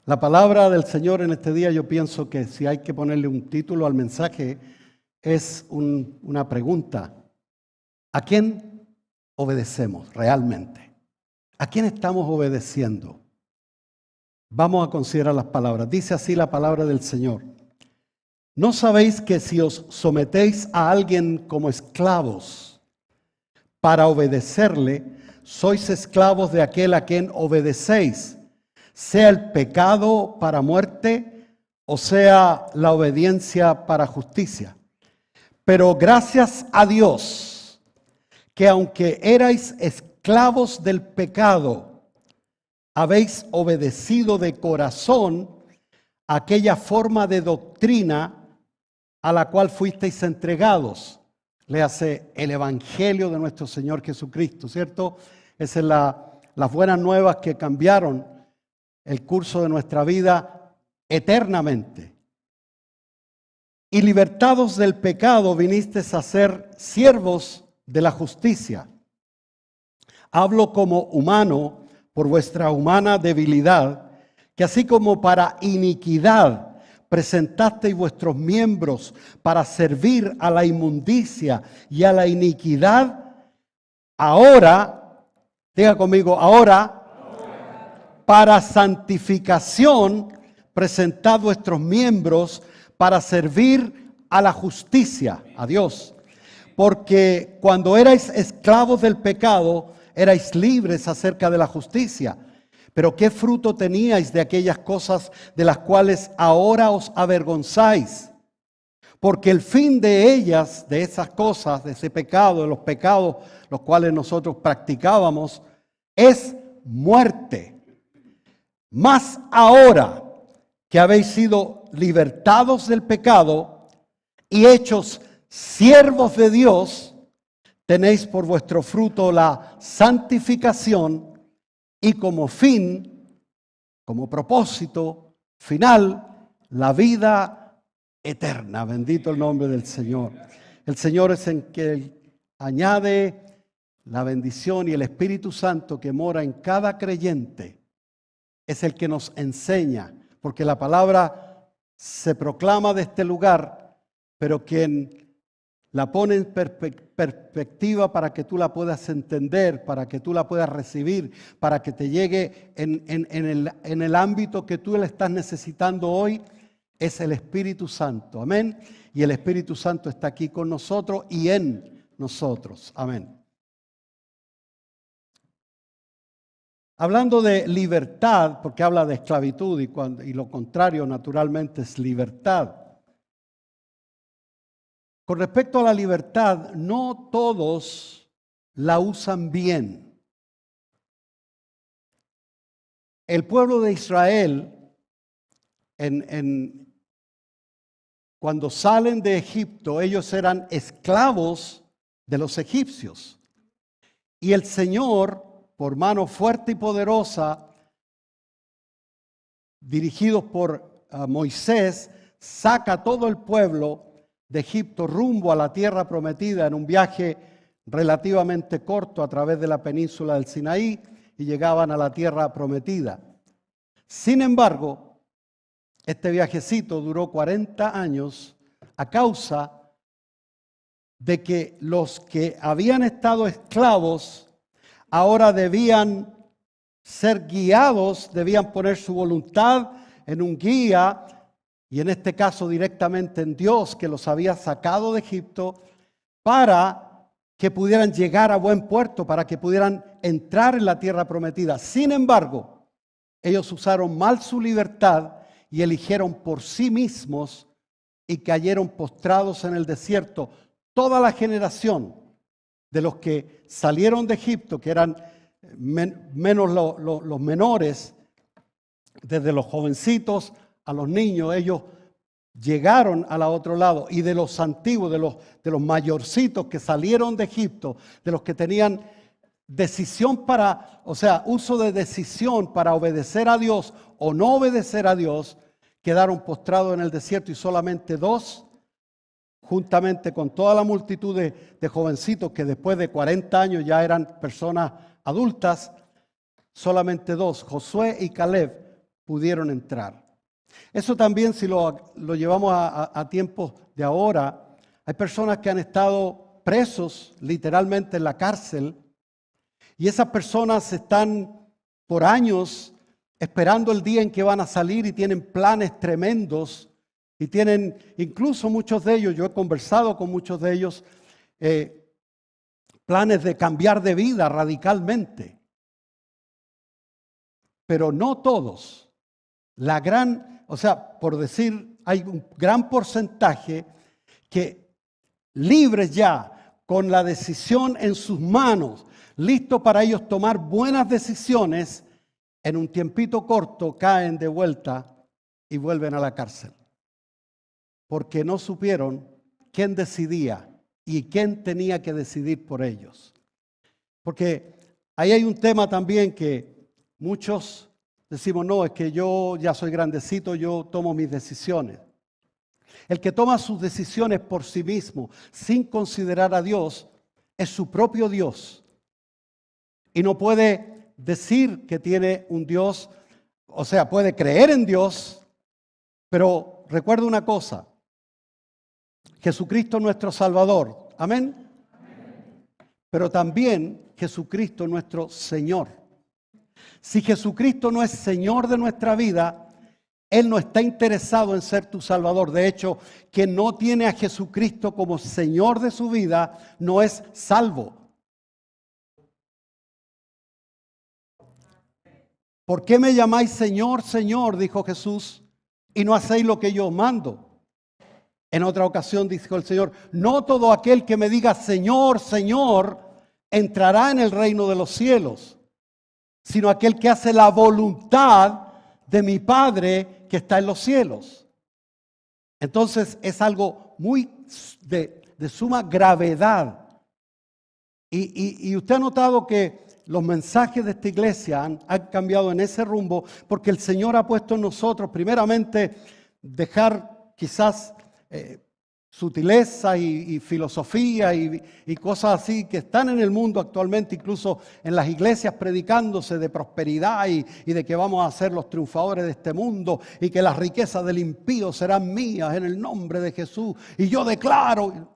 La palabra del Señor en este día, yo pienso que si hay que ponerle un título al mensaje, es una pregunta. ¿A quién obedecemos realmente? ¿A quién estamos obedeciendo? Vamos a considerar las palabras. Dice así la palabra del Señor. ¿No sabéis que si os sometéis a alguien como esclavos para obedecerle, sois esclavos de aquel a quien obedecéis, sea el pecado para muerte o sea la obediencia para justicia? Pero gracias a Dios, que aunque erais esclavos del pecado, habéis obedecido de corazón aquella forma de doctrina a la cual fuisteis entregados. Léase el Evangelio de nuestro Señor Jesucristo, ¿cierto? Esas son las buenas nuevas que cambiaron el curso de nuestra vida eternamente. Y libertados del pecado vinisteis a ser siervos de la justicia. Hablo como humano por vuestra humana debilidad, que así como para iniquidad presentasteis vuestros miembros para servir a la inmundicia y a la iniquidad, ahora, diga conmigo, ahora, para santificación presentad vuestros miembros para servir a la justicia, a Dios. Porque cuando erais esclavos del pecado, erais libres acerca de la justicia. Pero ¿qué fruto teníais de aquellas cosas de las cuales ahora os avergonzáis? Porque el fin de ellas, de esas cosas, de ese pecado, de los pecados los cuales nosotros practicábamos, es muerte. Mas ahora que habéis sido libertados del pecado y hechos siervos de Dios, tenéis por vuestro fruto la santificación y como fin, como propósito final, la vida eterna. Bendito el nombre del Señor. El Señor es en que añade la bendición y el Espíritu Santo que mora en cada creyente. Es el que nos enseña, porque la palabra se proclama de este lugar, pero quien la pone en perspectiva para que tú la puedas entender, para que tú la puedas recibir, para que te llegue en el ámbito que tú la estás necesitando hoy, es el Espíritu Santo. Amén. Y el Espíritu Santo está aquí con nosotros y en nosotros. Amén. Hablando de libertad, porque habla de esclavitud y lo contrario naturalmente es libertad. Con respecto a la libertad, no todos la usan bien. El pueblo de Israel, cuando salen de Egipto, ellos eran esclavos de los egipcios. Y el Señor, por mano fuerte y poderosa, dirigidos por Moisés, saca a todo el pueblo de Egipto rumbo a la tierra prometida en un viaje relativamente corto a través de la península del Sinaí y llegaban a la tierra prometida. Sin embargo, este viajecito duró 40 años a causa de que los que habían estado esclavos ahora debían ser guiados, debían poner su voluntad en un guía, y en este caso directamente en Dios que los había sacado de Egipto, para que pudieran llegar a buen puerto, para que pudieran entrar en la tierra prometida. Sin embargo, ellos usaron mal su libertad y eligieron por sí mismos y cayeron postrados en el desierto. Toda la generación de los que salieron de Egipto, que eran menos los menores, desde los jovencitos a los niños, ellos llegaron al otro lado. Y de los antiguos, de los mayorcitos que salieron de Egipto, de los que tenían decisión uso de decisión para obedecer a Dios o no obedecer a Dios, quedaron postrados en el desierto y solamente 2, juntamente con toda la multitud de jovencitos que después de 40 años ya eran personas adultas, solamente 2, Josué y Caleb, pudieron entrar. Eso también, si lo llevamos a tiempos de ahora, hay personas que han estado presos literalmente en la cárcel y esas personas están por años esperando el día en que van a salir y tienen planes tremendos y tienen, incluso muchos de ellos, yo he conversado con muchos de ellos, planes de cambiar de vida radicalmente. Pero no todos. Por decir, hay un gran porcentaje que libres ya, con la decisión en sus manos, listo para ellos tomar buenas decisiones, en un tiempito corto caen de vuelta y vuelven a la cárcel. Porque no supieron quién decidía y quién tenía que decidir por ellos. Porque ahí hay un tema también que muchos decimos, no, es que yo ya soy grandecito, yo tomo mis decisiones. El que toma sus decisiones por sí mismo, sin considerar a Dios, es su propio Dios. Y no puede decir que tiene un Dios, o sea, puede creer en Dios, pero recuerda una cosa, Jesucristo nuestro Salvador, amén. Pero también Jesucristo nuestro Señor. Si Jesucristo no es Señor de nuestra vida, Él no está interesado en ser tu Salvador. De hecho, quien no tiene a Jesucristo como Señor de su vida, no es salvo. ¿Por qué me llamáis Señor, Señor? Dijo Jesús, y no hacéis lo que yo os mando. En otra ocasión dijo el Señor, no todo aquel que me diga Señor, Señor, entrará en el reino de los cielos, sino aquel que hace la voluntad de mi Padre que está en los cielos. Entonces es algo muy de suma gravedad. Y usted ha notado que los mensajes de esta iglesia han cambiado en ese rumbo porque el Señor ha puesto en nosotros, primeramente, dejar quizás sutileza y filosofía y cosas así que están en el mundo actualmente, incluso en las iglesias predicándose de prosperidad y de que vamos a ser los triunfadores de este mundo y que las riquezas del impío serán mías en el nombre de Jesús. Y yo declaro,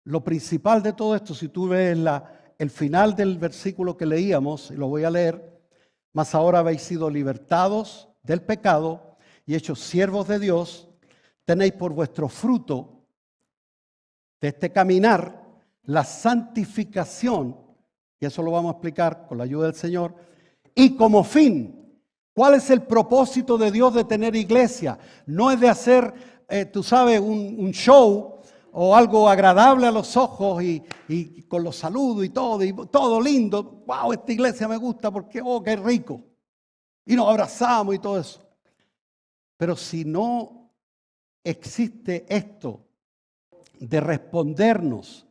lo principal de todo esto, si tú ves el final del versículo que leíamos, y lo voy a leer, mas ahora habéis sido libertados del pecado y hechos siervos de Dios, tenéis por vuestro fruto de este caminar la santificación, y eso lo vamos a explicar con la ayuda del Señor, y como fin, ¿cuál es el propósito de Dios de tener iglesia? No es de hacer, tú sabes, un show o algo agradable a los ojos y con los saludos y todo lindo. ¡Wow! Esta iglesia me gusta porque, oh, qué rico. Y nos abrazamos y todo eso. Pero si no existe esto de respondernos,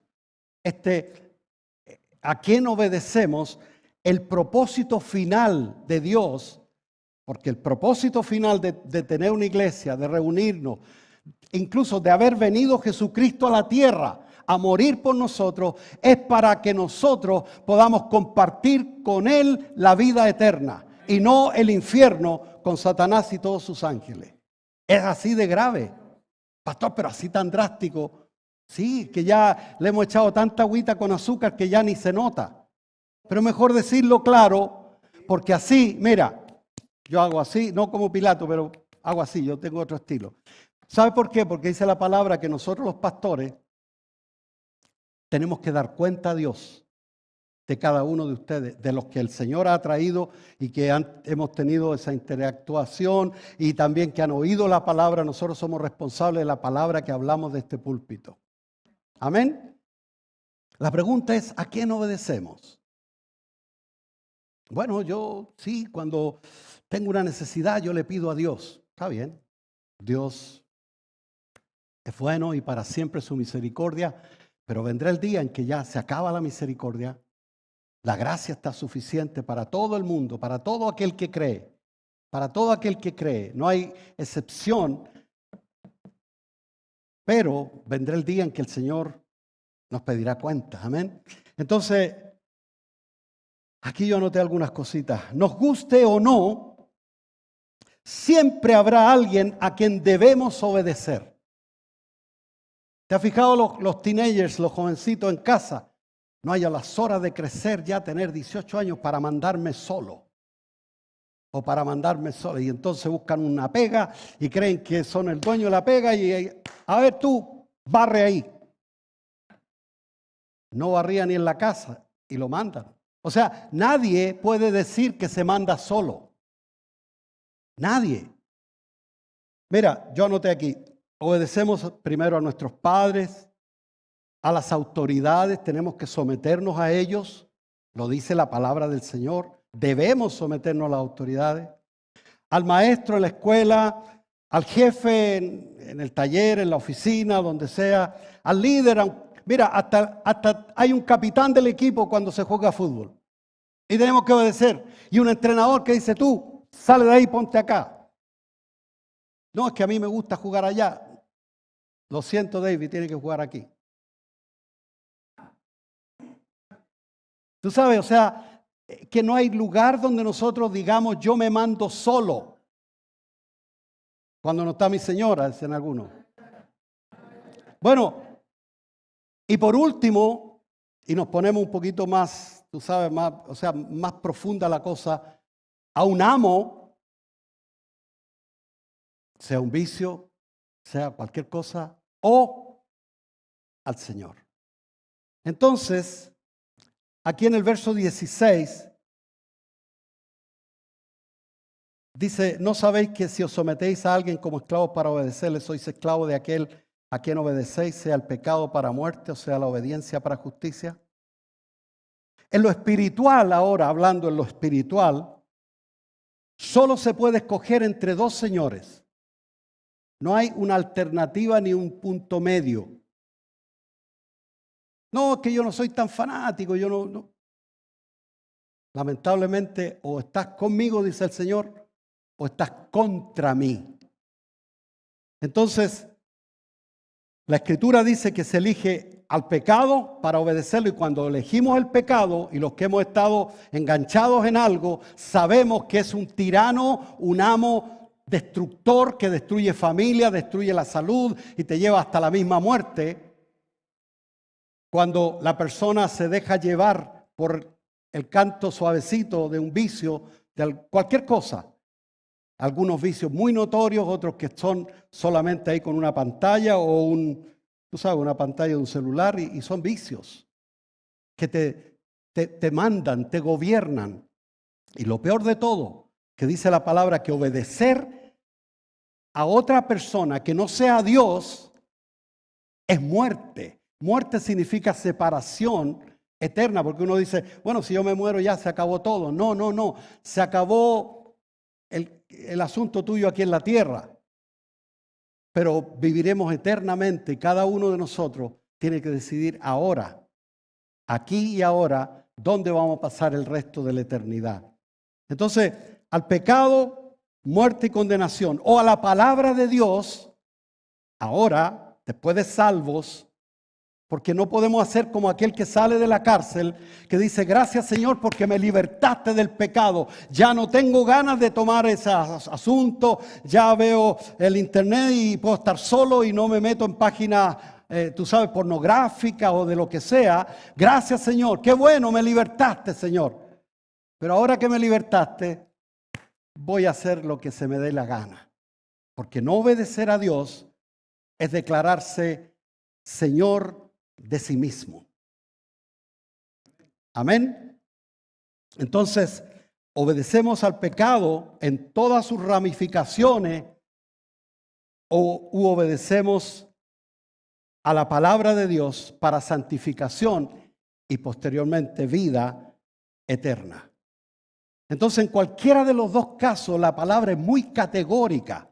a quién obedecemos, el propósito final de Dios, porque el propósito final de tener una iglesia, de reunirnos, incluso de haber venido Jesucristo a la tierra a morir por nosotros, es para que nosotros podamos compartir con Él la vida eterna y no el infierno con Satanás y todos sus ángeles. Es así de grave. Pastor, pero así tan drástico. Sí, que ya le hemos echado tanta agüita con azúcar que ya ni se nota. Pero mejor decirlo claro, porque así, mira, yo hago así, no como Pilato, pero hago así, yo tengo otro estilo. ¿Sabe por qué? Porque dice la palabra que nosotros los pastores tenemos que dar cuenta a Dios de cada uno de ustedes, de los que el Señor ha traído y que hemos tenido esa interactuación y también que han oído la palabra. Nosotros somos responsables de la palabra que hablamos de este púlpito. Amén. La pregunta es, ¿a quién obedecemos? Bueno, yo sí, cuando tengo una necesidad, yo le pido a Dios. Está bien, Dios es bueno y para siempre su misericordia, pero vendrá el día en que ya se acaba la misericordia. La gracia está suficiente para todo el mundo, para todo aquel que cree. Para todo aquel que cree. No hay excepción. Pero vendrá el día en que el Señor nos pedirá cuentas. Amén. Entonces, aquí yo anoté algunas cositas. Nos guste o no, siempre habrá alguien a quien debemos obedecer. ¿Te has fijado los teenagers, los jovencitos en casa? No hay a las horas de crecer ya tener 18 años para mandarme solo. O para mandarme solo. Y entonces buscan una pega y creen que son el dueño de la pega y a ver tú, barre ahí. No barría ni en la casa y lo mandan. O sea, nadie puede decir que se manda solo. Nadie. Mira, yo anoté aquí, obedecemos primero a nuestros padres, a las autoridades, tenemos que someternos a ellos, lo dice la palabra del Señor, debemos someternos a las autoridades, al maestro en la escuela, al jefe en el taller, en la oficina, donde sea, al líder. Mira, hasta hay un capitán del equipo cuando se juega fútbol y tenemos que obedecer. Y un entrenador que dice, tú, sale de ahí, ponte acá. No, es que a mí me gusta jugar allá. Lo siento, David, tiene que jugar aquí. Tú sabes, o sea, que no hay lugar donde nosotros digamos, yo me mando solo. Cuando no está mi señora, dicen algunos. Bueno, y por último, y nos ponemos un poquito más, tú sabes, más, o sea, más profunda la cosa, a un amo, sea un vicio, sea cualquier cosa, o al Señor. Entonces, aquí en el verso 16, dice, ¿no sabéis que si os sometéis a alguien como esclavos para obedecerle, sois esclavos de aquel a quien obedecéis, sea el pecado para muerte o sea la obediencia para justicia? En lo espiritual, ahora hablando en lo espiritual, solo se puede escoger entre dos señores. No hay una alternativa ni un punto medio. No, es que yo no soy tan fanático, yo no. Lamentablemente, o estás conmigo, dice el Señor, o estás contra mí. Entonces, la Escritura dice que se elige al pecado para obedecerlo, y cuando elegimos el pecado y los que hemos estado enganchados en algo, sabemos que es un tirano, un amo destructor que destruye familia, destruye la salud y te lleva hasta la misma muerte. Cuando la persona se deja llevar por el canto suavecito de un vicio, de cualquier cosa, algunos vicios muy notorios, otros que son solamente ahí con una pantalla o una pantalla de un celular y son vicios que te mandan, te gobiernan. Y lo peor de todo, que dice la palabra, que obedecer a otra persona que no sea Dios es muerte. Muerte significa separación eterna, porque uno dice, bueno, si yo me muero ya se acabó todo. No, se acabó el asunto tuyo aquí en la tierra, pero viviremos eternamente y cada uno de nosotros tiene que decidir ahora, aquí y ahora, dónde vamos a pasar el resto de la eternidad. Entonces, al pecado, muerte y condenación, o a la palabra de Dios, ahora, después de salvos, porque no podemos hacer como aquel que sale de la cárcel, que dice, gracias Señor porque me libertaste del pecado. Ya no tengo ganas de tomar ese asunto, ya veo el internet y puedo estar solo y no me meto en páginas, tú sabes, pornográficas o de lo que sea. Gracias Señor, qué bueno, me libertaste Señor. Pero ahora que me libertaste, voy a hacer lo que se me dé la gana. Porque no obedecer a Dios es declararse Señor de sí mismo. Amén. Entonces, obedecemos al pecado en todas sus ramificaciones u obedecemos a la palabra de Dios para santificación y posteriormente vida eterna. Entonces, en cualquiera de los dos casos, la palabra es muy categórica.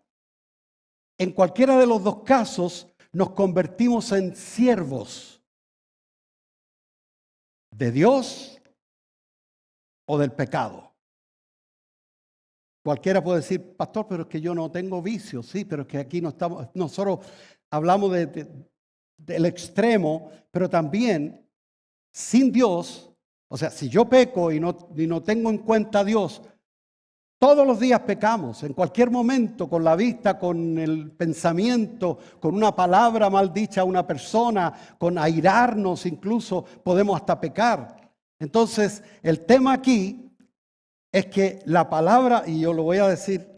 En cualquiera de los dos casos, nos convertimos en siervos de Dios o del pecado. Cualquiera puede decir, pastor, pero es que yo no tengo vicios. Sí, pero es que aquí no estamos, nosotros hablamos del extremo, pero también sin Dios, o sea, si yo peco y no tengo en cuenta a Dios, Todos los días pecamos, en cualquier momento, con la vista, con el pensamiento, con una palabra mal dicha a una persona, con airarnos incluso, podemos hasta pecar. Entonces, el tema aquí es que la palabra, y yo lo voy a decir,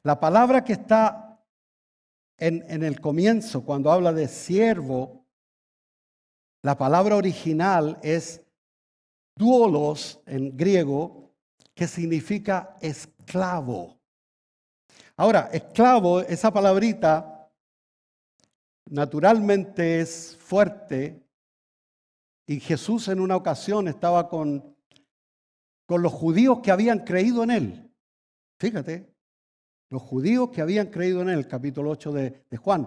la palabra que está en el comienzo, cuando habla de siervo, la palabra original es doulos en griego, que significa esclavo. Ahora, esclavo, esa palabrita naturalmente es fuerte, y Jesús en una ocasión estaba con los judíos que habían creído en él. Fíjate, los judíos que habían creído en él, capítulo 8 de Juan.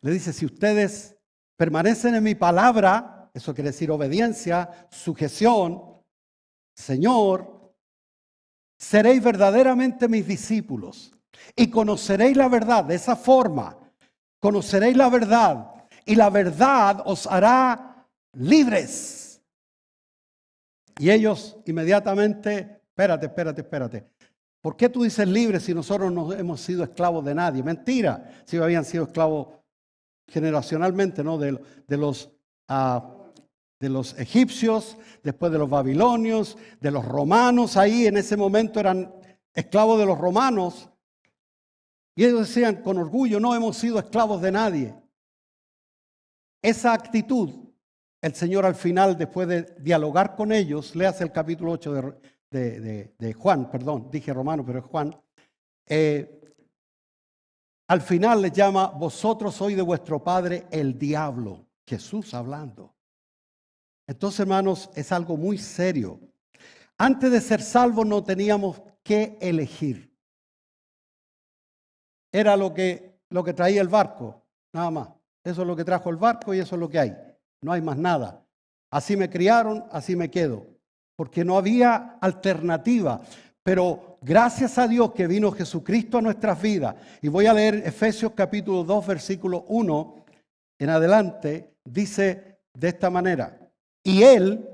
Le dice, si ustedes permanecen en mi palabra, eso quiere decir obediencia, sujeción, Señor, seréis verdaderamente mis discípulos y conoceréis la verdad. De esa forma, conoceréis la verdad y la verdad os hará libres. Y ellos inmediatamente, espérate. ¿Por qué tú dices libres si nosotros no hemos sido esclavos de nadie? Mentira, si habían sido esclavos generacionalmente, ¿no? de los egipcios, después de los babilonios, de los romanos. Ahí en ese momento eran esclavos de los romanos. Y ellos decían con orgullo, no hemos sido esclavos de nadie. Esa actitud, el Señor al final, después de dialogar con ellos, léase el capítulo 8 de Juan, perdón, dije romano, pero es Juan. Al final les llama, vosotros sois de vuestro padre el diablo. Jesús hablando. Entonces, hermanos, es algo muy serio. Antes de ser salvos no teníamos que elegir. Era lo que traía el barco, nada más. Eso es lo que trajo el barco y eso es lo que hay. No hay más nada. Así me criaron, así me quedo. Porque no había alternativa. Pero gracias a Dios que vino Jesucristo a nuestras vidas. Y voy a leer Efesios capítulo 2, versículo 1 en adelante. Dice de esta manera. Y Él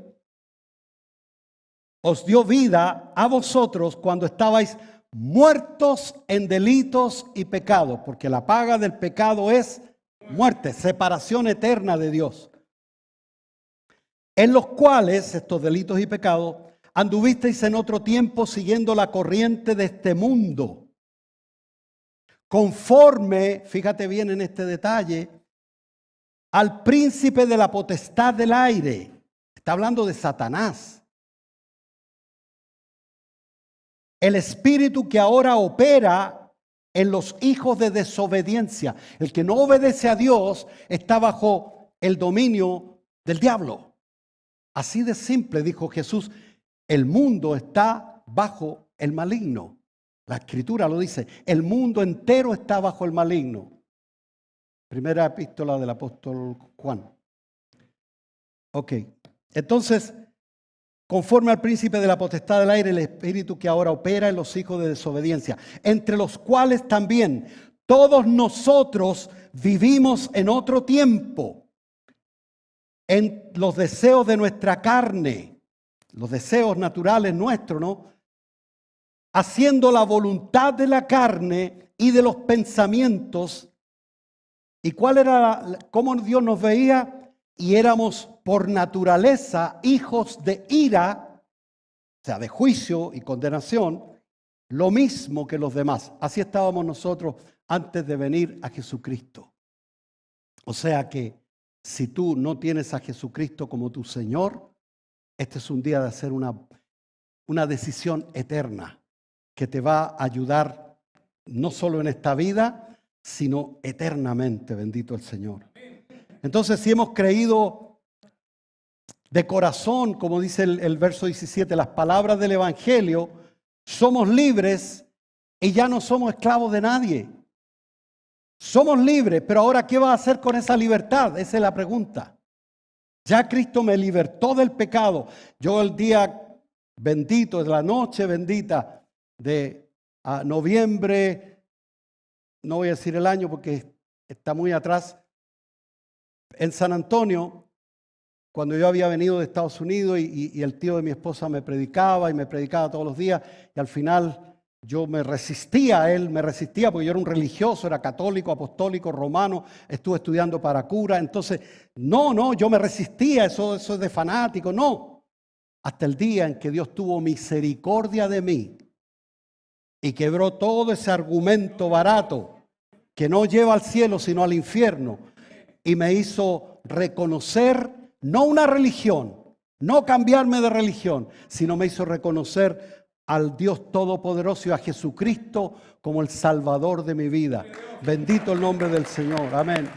os dio vida a vosotros cuando estabais muertos en delitos y pecados, porque la paga del pecado es muerte, separación eterna de Dios. En los cuales, estos delitos y pecados, anduvisteis en otro tiempo siguiendo la corriente de este mundo, conforme, fíjate bien en este detalle, al príncipe de la potestad del aire. Está hablando de Satanás. El espíritu que ahora opera en los hijos de desobediencia. El que no obedece a Dios está bajo el dominio del diablo. Así de simple, dijo Jesús, el mundo está bajo el maligno. La Escritura lo dice, el mundo entero está bajo el maligno. Primera epístola del apóstol Juan. Ok, entonces, conforme al príncipe de la potestad del aire, el espíritu que ahora opera en los hijos de desobediencia, entre los cuales también todos nosotros vivimos en otro tiempo, en los deseos de nuestra carne, los deseos naturales nuestros, ¿no? Haciendo la voluntad de la carne y de los pensamientos. ¿Y cuál era, cómo Dios nos veía? Y éramos por naturaleza hijos de ira, o sea, de juicio y condenación, lo mismo que los demás. Así estábamos nosotros antes de venir a Jesucristo. O sea que si tú no tienes a Jesucristo como tu Señor, este es un día de hacer una decisión eterna que te va a ayudar no solo en esta vida, sino eternamente, bendito el Señor. Entonces, si hemos creído de corazón, como dice el verso 17, las palabras del Evangelio, somos libres y ya no somos esclavos de nadie. Somos libres, pero ahora, ¿qué va a hacer con esa libertad? Esa es la pregunta. Ya Cristo me libertó del pecado. Yo el día bendito, la noche bendita de noviembre, no voy a decir el año porque está muy atrás, en San Antonio, cuando yo había venido de Estados Unidos y el tío de mi esposa me predicaba y me predicaba todos los días y al final yo me resistía a él, me resistía porque yo era un religioso, era católico, apostólico, romano, estuve estudiando para cura, entonces yo me resistía, eso es de fanático, no. Hasta el día en que Dios tuvo misericordia de mí y quebró todo ese argumento barato que no lleva al cielo sino al infierno y me hizo reconocer no una religión, no cambiarme de religión, sino me hizo reconocer al Dios Todopoderoso y a Jesucristo como el Salvador de mi vida. Bendito el nombre del Señor. Amén.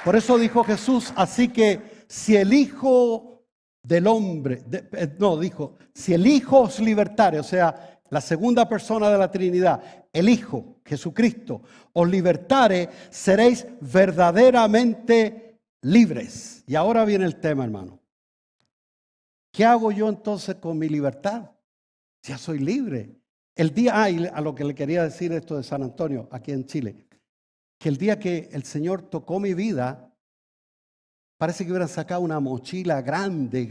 Por eso dijo Jesús, así que si el Hijo del Hombre, si el Hijo os libertare, o sea, la segunda persona de la Trinidad, el Hijo, Jesucristo, os libertare, seréis verdaderamente libres. Y ahora viene el tema, hermano. ¿Qué hago yo entonces con mi libertad? Ya soy libre. El día, y a lo que le quería decir esto de San Antonio, aquí en Chile, que el día que el Señor tocó mi vida, parece que hubieran sacado una mochila grande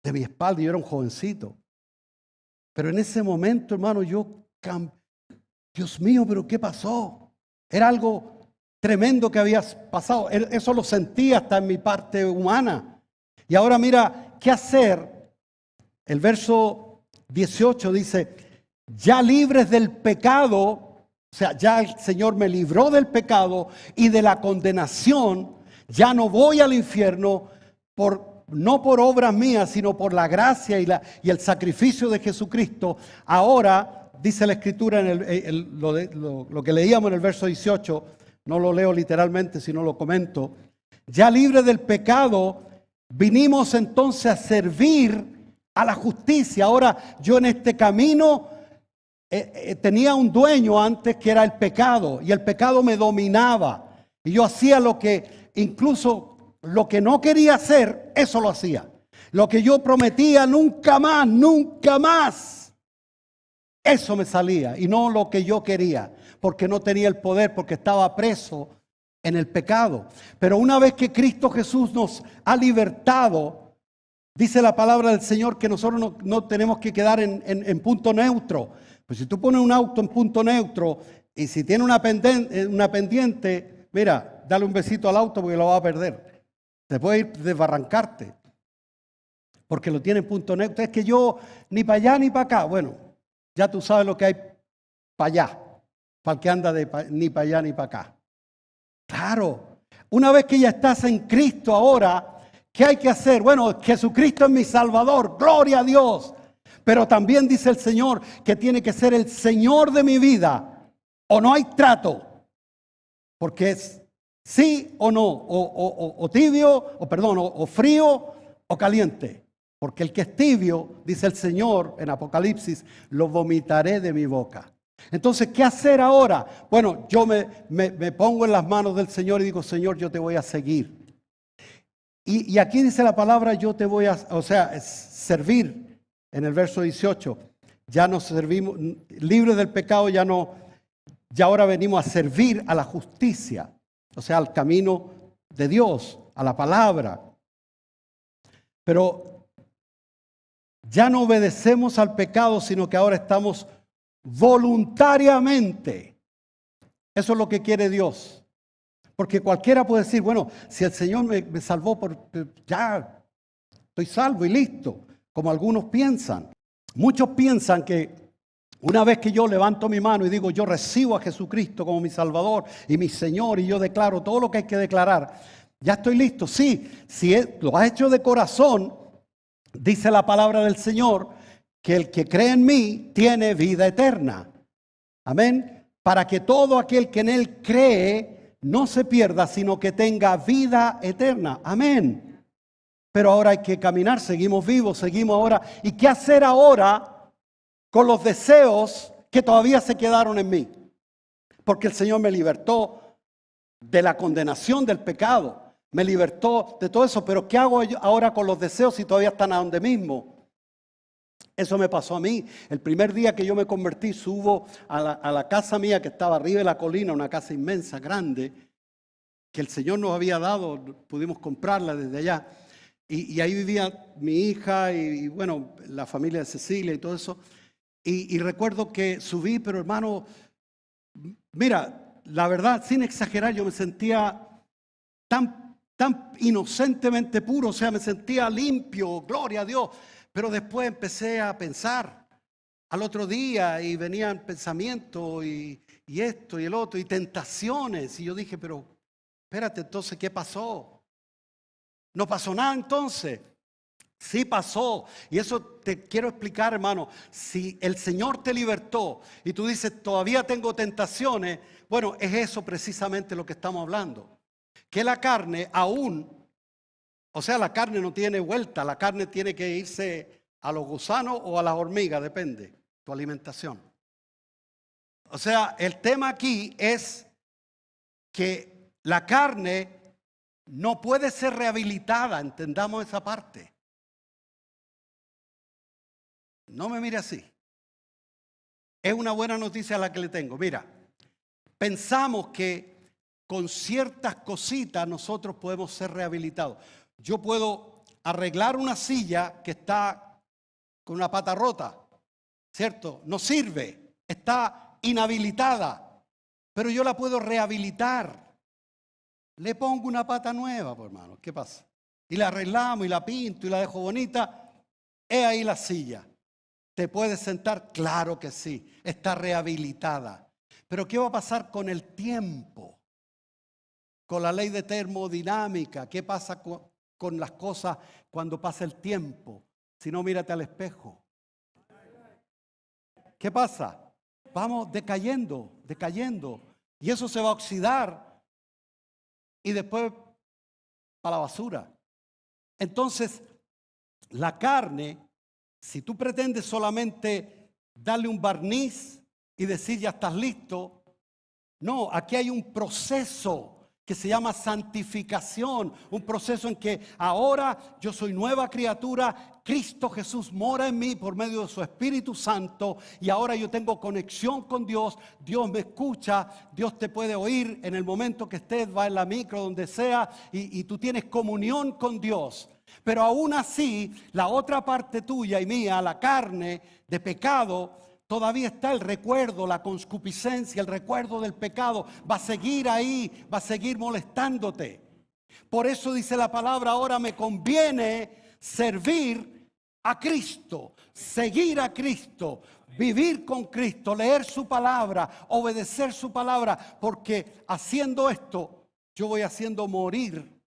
de mi espalda. Yo era un jovencito. Pero en ese momento, hermano, Dios mío, ¿pero qué pasó? Era algo tremendo que había pasado. Eso lo sentí hasta en mi parte humana. Y ahora mira, ¿qué hacer? El verso 18 dice, ya libres del pecado, o sea, ya el Señor me libró del pecado y de la condenación, ya no voy al infierno no por obras mías, sino por la gracia y el sacrificio de Jesucristo. Ahora, dice la Escritura, lo que leíamos en el verso 18, no lo leo literalmente, sino lo comento. Ya libre del pecado, vinimos entonces a servir a la justicia. Ahora, yo en este camino tenía un dueño antes que era el pecado, y el pecado me dominaba. Y yo hacía incluso lo que no quería hacer, eso lo hacía. Lo que yo prometía, nunca más. Eso me salía y no lo que yo quería, porque no tenía el poder, porque estaba preso en el pecado. Pero una vez que Cristo Jesús nos ha libertado, dice la palabra del Señor que nosotros no tenemos que quedar en punto neutro. Pues si tú pones un auto en punto neutro y si tiene una pendiente, mira, dale un besito al auto porque lo va a perder. Te puede ir desbarrancarte porque lo tiene en punto neutro. Es que yo ni para allá ni para acá. Bueno, ya tú sabes lo que hay para allá, para el que anda ni para allá ni para acá. Claro, una vez que ya estás en Cristo ahora, ¿qué hay que hacer? Bueno, Jesucristo es mi Salvador, gloria a Dios. Pero también dice el Señor que tiene que ser el Señor de mi vida, o no hay trato, porque es sí o no, o tibio, o frío o caliente. Porque el que es tibio, dice el Señor en Apocalipsis, lo vomitaré de mi boca. Entonces, ¿qué hacer ahora? Bueno, yo me pongo en las manos del Señor y digo, Señor, yo te voy a seguir. Y aquí dice la palabra, yo te voy a, servir. En el verso 18, ya nos servimos, libres del pecado, ya ahora venimos a servir a la justicia. O sea, al camino de Dios, a la palabra. Pero ya no obedecemos al pecado, sino que ahora estamos voluntariamente. Eso es lo que quiere Dios. Porque cualquiera puede decir, bueno, si el Señor me salvó, ya estoy salvo y listo. Como algunos piensan. Muchos piensan que una vez que yo levanto mi mano y digo, yo recibo a Jesucristo como mi Salvador y mi Señor, y yo declaro todo lo que hay que declarar, ya estoy listo. Sí, si lo has hecho de corazón, dice la palabra del Señor, que el que cree en mí tiene vida eterna. Amén. Para que todo aquel que en Él cree no se pierda, sino que tenga vida eterna. Amén. Pero ahora hay que caminar, seguimos vivos, seguimos ahora. ¿Y qué hacer ahora con los deseos que todavía se quedaron en mí? Porque el Señor me libertó de la condenación del pecado, me libertó de todo eso. Pero ¿qué hago yo ahora con los deseos si todavía están a donde mismo? Eso me pasó a mí. El primer día que yo me convertí, subo a la casa mía que estaba arriba de la colina, una casa inmensa, grande. que el Señor nos había dado, pudimos comprarla desde allá. Y ahí vivía mi hija y bueno, la familia de Cecilia y todo eso. Y recuerdo que subí, pero hermano, mira, la verdad, sin exagerar, yo me sentía tan inocentemente puro, o sea, me sentía limpio, gloria a Dios. Pero después empecé a pensar al otro día y venían pensamientos y esto y el otro y tentaciones. Y yo dije, pero espérate, entonces, ¿qué pasó? ¿No pasó nada entonces? Sí pasó. Y eso te quiero explicar, hermano. Si el Señor te libertó y tú dices, todavía tengo tentaciones, bueno, es eso precisamente lo que estamos hablando. Que la carne aún, o sea, la carne no tiene vuelta, la carne tiene que irse a los gusanos o a las hormigas, depende, tu alimentación. O sea, el tema aquí es que la carne no puede ser rehabilitada, entendamos esa parte. No me mire así. Es una buena noticia la que le tengo. Mira, pensamos que con ciertas cositas nosotros podemos ser rehabilitados. Yo puedo arreglar una silla que está con una pata rota, ¿cierto? No sirve, está inhabilitada, pero yo la puedo rehabilitar. Le pongo una pata nueva, pues, hermano, ¿qué pasa? Y la arreglamos y la pinto y la dejo bonita. He ahí la silla. ¿Te puedes sentar? Claro que sí, está rehabilitada. Pero ¿qué va a pasar con el tiempo? Con la ley de termodinámica, ¿qué pasa con las cosas cuando pasa el tiempo? Si no, mírate al espejo. ¿Qué pasa? Vamos decayendo. Y eso se va a oxidar y después para la basura. Entonces, la carne, si tú pretendes solamente darle un barniz y decir ya estás listo, no, aquí hay un proceso que se llama santificación, un proceso en que ahora yo soy nueva criatura, Cristo Jesús mora en mí por medio de su Espíritu Santo y ahora yo tengo conexión con Dios, Dios me escucha, Dios te puede oír en el momento que estés, va en la micro, donde sea, y tú tienes comunión con Dios. Pero aún así, la otra parte tuya y mía, la carne de pecado, todavía está el recuerdo, la concupiscencia, el recuerdo del pecado. Va a seguir ahí, va a seguir molestándote. Por eso dice la palabra, ahora me conviene servir a Cristo, seguir a Cristo, vivir con Cristo, leer su palabra, obedecer su palabra, porque haciendo esto, yo voy haciendo morir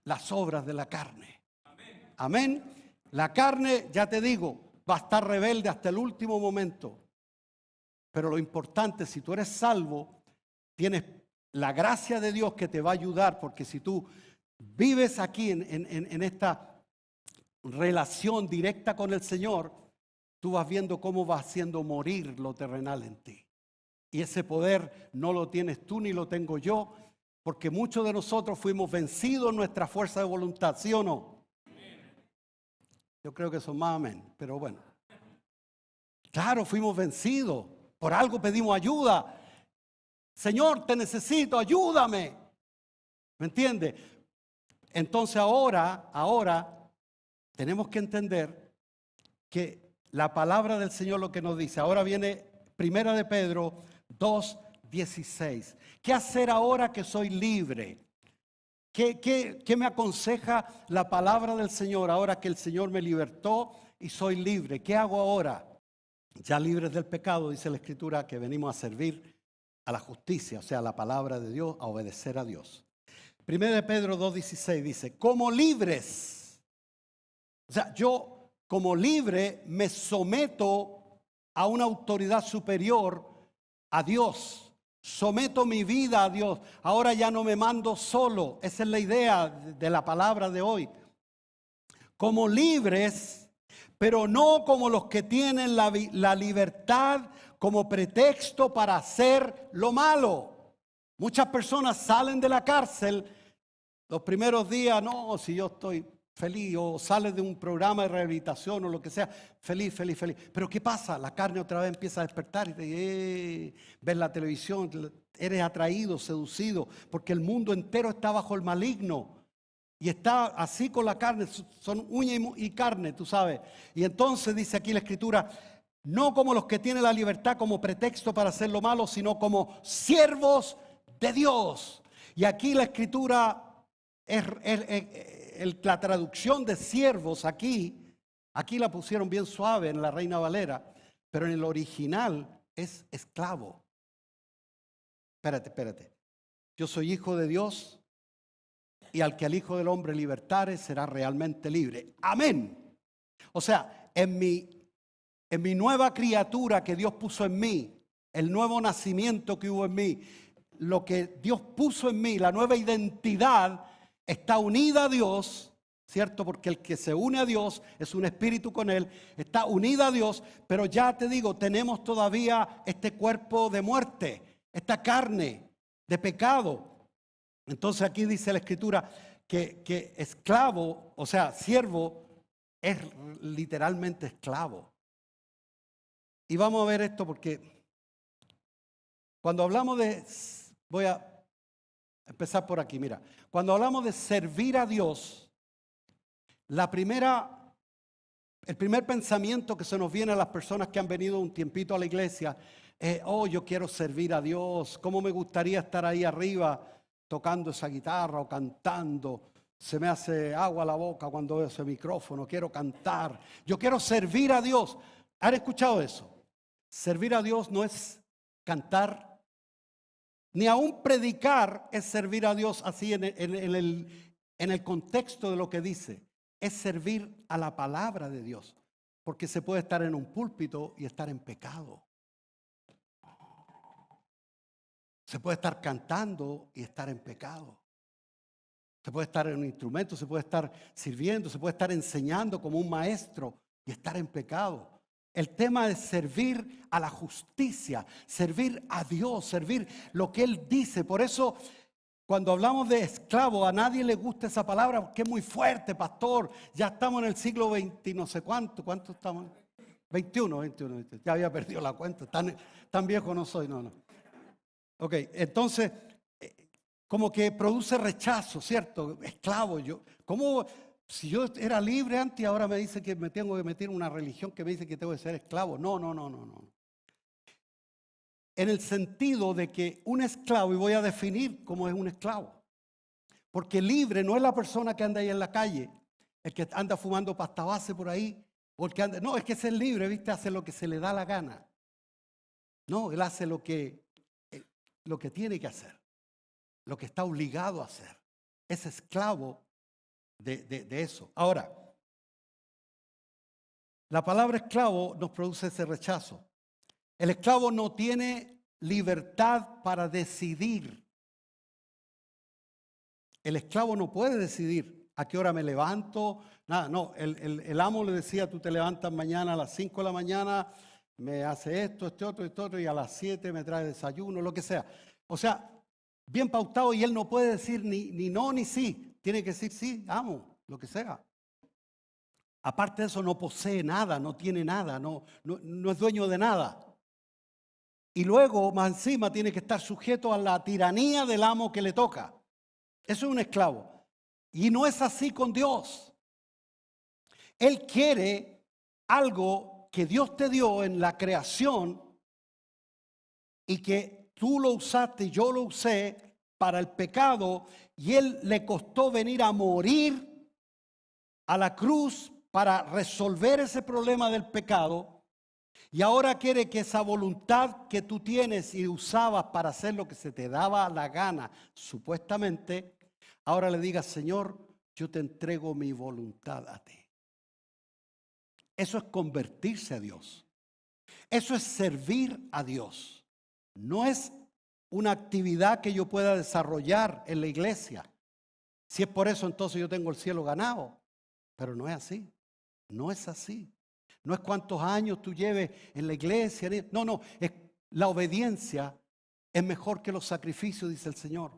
las obras de la carne. Amén. La carne, ya te digo, va a estar rebelde hasta el último momento. Pero lo importante, si tú eres salvo, tienes la gracia de Dios que te va a ayudar, porque si tú vives aquí en esta relación directa con el Señor, tú vas viendo cómo va haciendo morir lo terrenal en ti. Y ese poder no lo tienes tú ni lo tengo yo, porque muchos de nosotros fuimos vencidos en nuestra fuerza de voluntad, ¿sí o no? Yo creo que son más amén, pero bueno. Claro, fuimos vencidos. Por algo pedimos ayuda. Señor, te necesito, ayúdame. ¿Me entiende? Entonces ahora tenemos que entender que la palabra del Señor lo que nos dice. Ahora viene Primera de Pedro 2:16. ¿Qué hacer ahora que soy libre? ¿Qué me aconseja la palabra del Señor ahora que el Señor me libertó y soy libre? ¿Qué hago ahora? Ya libres del pecado, dice la Escritura, que venimos a servir a la justicia, o sea, a la palabra de Dios, a obedecer a Dios. Primera de Pedro 2:16 dice, como libres, o sea, yo como libre me someto a una autoridad superior, a Dios. Someto mi vida a Dios. Ahora ya no me mando solo. Esa es la idea de la palabra de hoy. Como libres, pero no como los que tienen la libertad como pretexto para hacer lo malo. Muchas personas salen de la cárcel los primeros días, no, si yo estoy feliz, o sales de un programa de rehabilitación o lo que sea, feliz. Pero ¿qué pasa? La carne otra vez empieza a despertar y ves la televisión, eres atraído, seducido, porque el mundo entero está bajo el maligno. Y está así con la carne, son uña y carne, tú sabes. Y entonces dice aquí la Escritura, no como los que tienen la libertad como pretexto para hacer lo malo, sino como siervos de Dios. Y aquí la Escritura, la traducción de siervos aquí la pusieron bien suave en la Reina Valera, pero en el original es esclavo. Espérate. Yo soy hijo de Dios y al que al Hijo del Hombre libertare será realmente libre. Amén. O sea, en mi nueva criatura que Dios puso en mí, el nuevo nacimiento que hubo en mí, lo que Dios puso en mí, la nueva identidad, está unida a Dios, ¿cierto? Porque el que se une a Dios es un espíritu con Él, está unida a Dios, pero ya te digo, tenemos todavía este cuerpo de muerte, esta carne de pecado. Entonces aquí dice la Escritura que esclavo, o sea, siervo, es literalmente esclavo. Y vamos a ver esto porque cuando hablamos voy a empezar por aquí, mira. Cuando hablamos de servir a Dios, el primer pensamiento que se nos viene a las personas que han venido un tiempito a la iglesia es, yo quiero servir a Dios, cómo me gustaría estar ahí arriba tocando esa guitarra o cantando. Se me hace agua a la boca cuando veo ese micrófono, quiero cantar. Yo quiero servir a Dios. ¿Han escuchado eso? Servir a Dios no es cantar, ni aún predicar es servir a Dios así en el contexto de lo que dice. Es servir a la palabra de Dios, porque se puede estar en un púlpito y estar en pecado. Se puede estar cantando y estar en pecado. Se puede estar en un instrumento, se puede estar sirviendo, se puede estar enseñando como un maestro y estar en pecado. El tema es servir a la justicia, servir a Dios, servir lo que Él dice. Por eso, cuando hablamos de esclavo, a nadie le gusta esa palabra porque es muy fuerte, pastor. Ya estamos en el siglo XX, no sé cuánto estamos. 21. Ya había perdido la cuenta, tan viejo no soy, no. Ok, entonces, como que produce rechazo, ¿cierto? Esclavo, si yo era libre antes y ahora me dice que me tengo que meter en una religión que me dice que tengo que ser esclavo. No. En el sentido de que un esclavo, y voy a definir cómo es un esclavo, porque libre no es la persona que anda ahí en la calle, el que anda fumando pasta base por ahí, o el que anda, no, es que ser libre, ¿viste? Hace lo que se le da la gana. No, él hace lo que tiene que hacer, lo que está obligado a hacer. Es esclavo de eso. Ahora, la palabra esclavo nos produce ese rechazo. El esclavo no tiene libertad para decidir. El esclavo no puede decidir a qué hora me levanto. Nada, no. El amo le decía, tú te levantas mañana a las 5 de la mañana, me hace esto, otro, y a las 7 me trae desayuno, lo que sea. O sea, bien pautado, y él no puede decir ni no ni sí. Tiene que decir sí, amo, lo que sea. Aparte de eso, no posee nada, no tiene nada, no es dueño de nada. Y luego, más encima, tiene que estar sujeto a la tiranía del amo que le toca. Eso es un esclavo. Y no es así con Dios. Él quiere algo que Dios te dio en la creación y que tú lo usaste y yo lo usé para el pecado, y Él le costó venir a morir a la cruz para resolver ese problema del pecado, y ahora quiere que esa voluntad que tú tienes y usabas para hacer lo que se te daba la gana, supuestamente, ahora le digas, Señor, yo te entrego mi voluntad a ti. Eso es convertirse a Dios. Eso es servir a Dios. No es una actividad que yo pueda desarrollar en la iglesia. Si es por eso, entonces yo tengo el cielo ganado. Pero no es así. No es así. No es cuántos años tú lleves en la iglesia. No. Es la obediencia es mejor que los sacrificios, dice el Señor.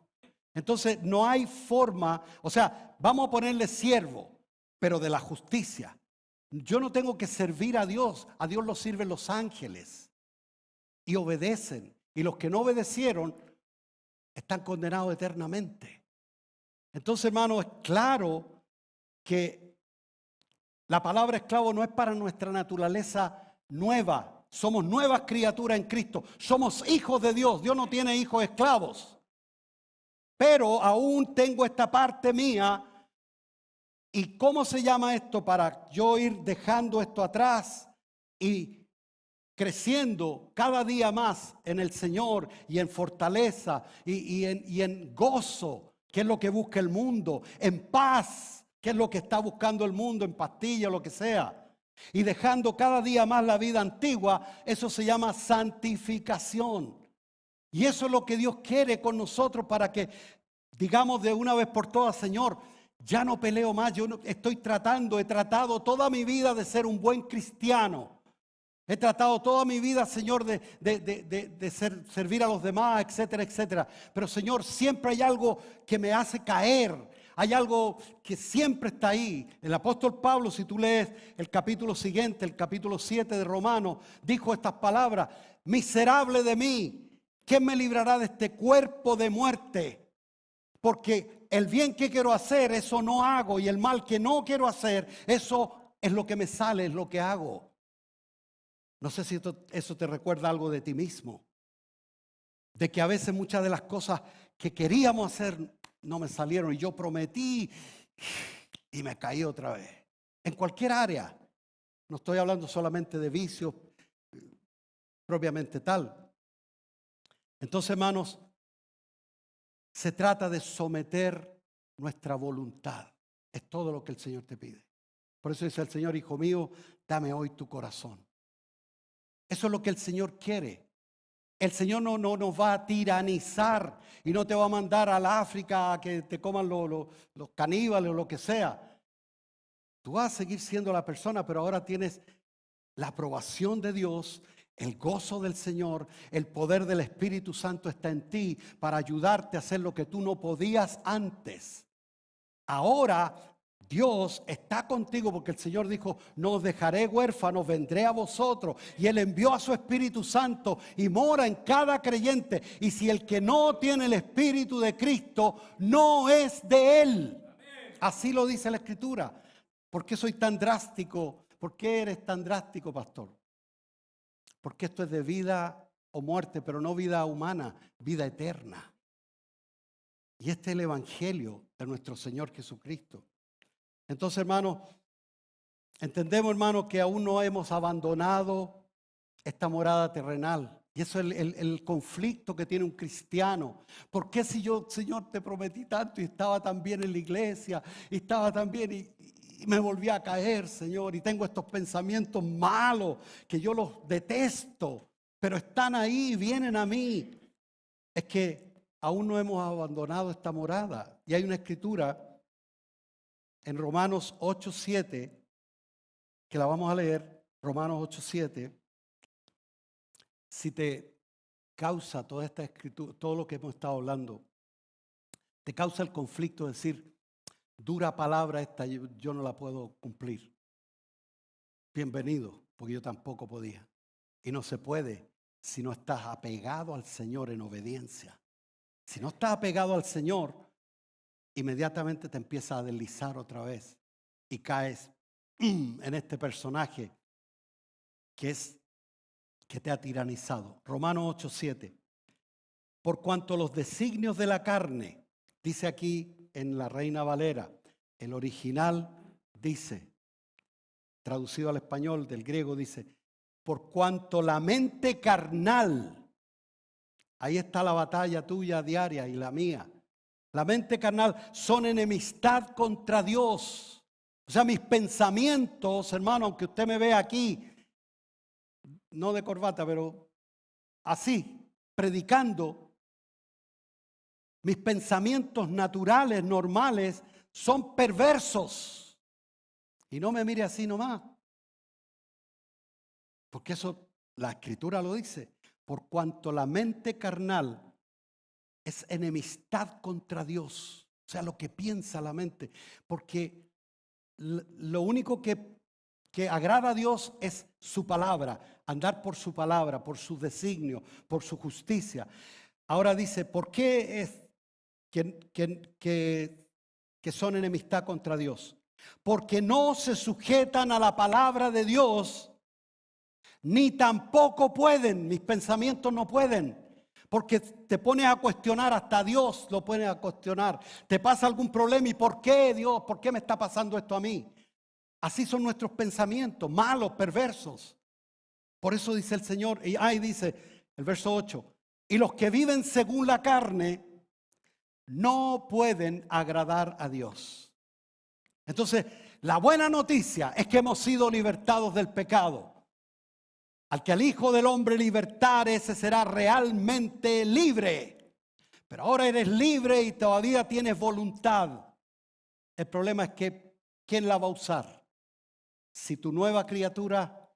Entonces no hay forma, o sea, vamos a ponerle siervo, pero de la justicia. Yo no tengo que servir a Dios lo sirven los ángeles y obedecen. Y los que no obedecieron, están condenados eternamente. Entonces, hermano, es claro que la palabra esclavo no es para nuestra naturaleza nueva. Somos nuevas criaturas en Cristo. Somos hijos de Dios. Dios no tiene hijos esclavos. Pero aún tengo esta parte mía. ¿Y cómo se llama esto? Para yo ir dejando esto atrás y creciendo cada día más en el Señor y en fortaleza y en gozo, que es lo que busca el mundo, en paz, que es lo que está buscando el mundo, en pastillas, lo que sea. Y dejando cada día más la vida antigua, eso se llama santificación. Y eso es lo que Dios quiere con nosotros para que digamos de una vez por todas, Señor, ya no peleo más, yo no, he tratado toda mi vida de ser un buen cristiano. He tratado toda mi vida, Señor, de servir a los demás, etcétera, etcétera. Pero, Señor, siempre hay algo que me hace caer. Hay algo que siempre está ahí. El apóstol Pablo, si tú lees el capítulo siguiente, el capítulo 7 de Romanos, dijo estas palabras: miserable de mí, ¿quién me librará de este cuerpo de muerte? Porque el bien que quiero hacer, eso no hago. Y el mal que no quiero hacer, eso es lo que me sale, es lo que hago. No sé si eso te recuerda algo de ti mismo. De que a veces muchas de las cosas que queríamos hacer no me salieron. Y yo prometí y me caí otra vez. En cualquier área. No estoy hablando solamente de vicios propiamente tal. Entonces, hermanos, se trata de someter nuestra voluntad. Es todo lo que el Señor te pide. Por eso dice el Señor: hijo mío, dame hoy tu corazón. Eso es lo que el Señor quiere. El Señor no nos va a tiranizar y no te va a mandar al África a que te coman los caníbales o lo que sea. Tú vas a seguir siendo la persona, pero ahora tienes la aprobación de Dios, el gozo del Señor, el poder del Espíritu Santo está en ti para ayudarte a hacer lo que tú no podías antes. Ahora Dios está contigo porque el Señor dijo: no os dejaré huérfanos, vendré a vosotros. Y Él envió a su Espíritu Santo y mora en cada creyente. Y si el que no tiene el Espíritu de Cristo, no es de Él. Así lo dice la Escritura. ¿Por qué soy tan drástico? ¿Por qué eres tan drástico, pastor? Porque esto es de vida o muerte, pero no vida humana, vida eterna. Y este es el Evangelio de nuestro Señor Jesucristo. Entonces, hermanos, entendemos, hermanos, que aún no hemos abandonado esta morada terrenal. Y eso es el conflicto que tiene un cristiano. ¿Por qué si yo, Señor, te prometí tanto y estaba tan bien en la iglesia, y estaba tan bien y me volví a caer, Señor, y tengo estos pensamientos malos que yo los detesto, pero están ahí, vienen a mí? Es que aún no hemos abandonado esta morada. Y hay una escritura en Romanos 8:7, que la vamos a leer, Romanos 8:7. Si te causa toda esta escritura, todo lo que hemos estado hablando, te causa el conflicto de decir: dura palabra esta, yo no la puedo cumplir. Bienvenido, porque yo tampoco podía. Y no se puede si no estás apegado al Señor en obediencia. Si no estás apegado al Señor, inmediatamente te empieza a deslizar otra vez y caes en este personaje que te ha tiranizado. Romanos 8:7. Por cuanto los designios de la carne, dice aquí en la Reina Valera, el original dice, traducido al español del griego, dice: por cuanto la mente carnal, ahí está la batalla tuya diaria y la mía. La mente carnal son enemistad contra Dios. O sea, mis pensamientos, hermano, aunque usted me vea aquí, no de corbata, pero así, predicando, mis pensamientos naturales, normales, son perversos. Y no me mire así nomás, porque eso la Escritura lo dice. Por cuanto la mente carnal es enemistad contra Dios. O sea, lo que piensa la mente. Porque lo único que agrada a Dios es su palabra. Andar por su palabra, por su designio, por su justicia. Ahora dice, ¿por qué es que son enemistad contra Dios? Porque no se sujetan a la palabra de Dios, ni tampoco pueden, mis pensamientos no pueden. Porque te pones a cuestionar, hasta Dios lo pones a cuestionar. Te pasa algún problema y ¿por qué Dios? ¿Por qué me está pasando esto a mí? Así son nuestros pensamientos, malos, perversos. Por eso dice el Señor, y ahí dice el verso 8, y los que viven según la carne no pueden agradar a Dios. Entonces, la buena noticia es que hemos sido libertados del pecado. Al que el Hijo del Hombre libertare, ese será realmente libre. Pero ahora eres libre y todavía tienes voluntad. El problema es que, ¿quién la va a usar? Si tu nueva criatura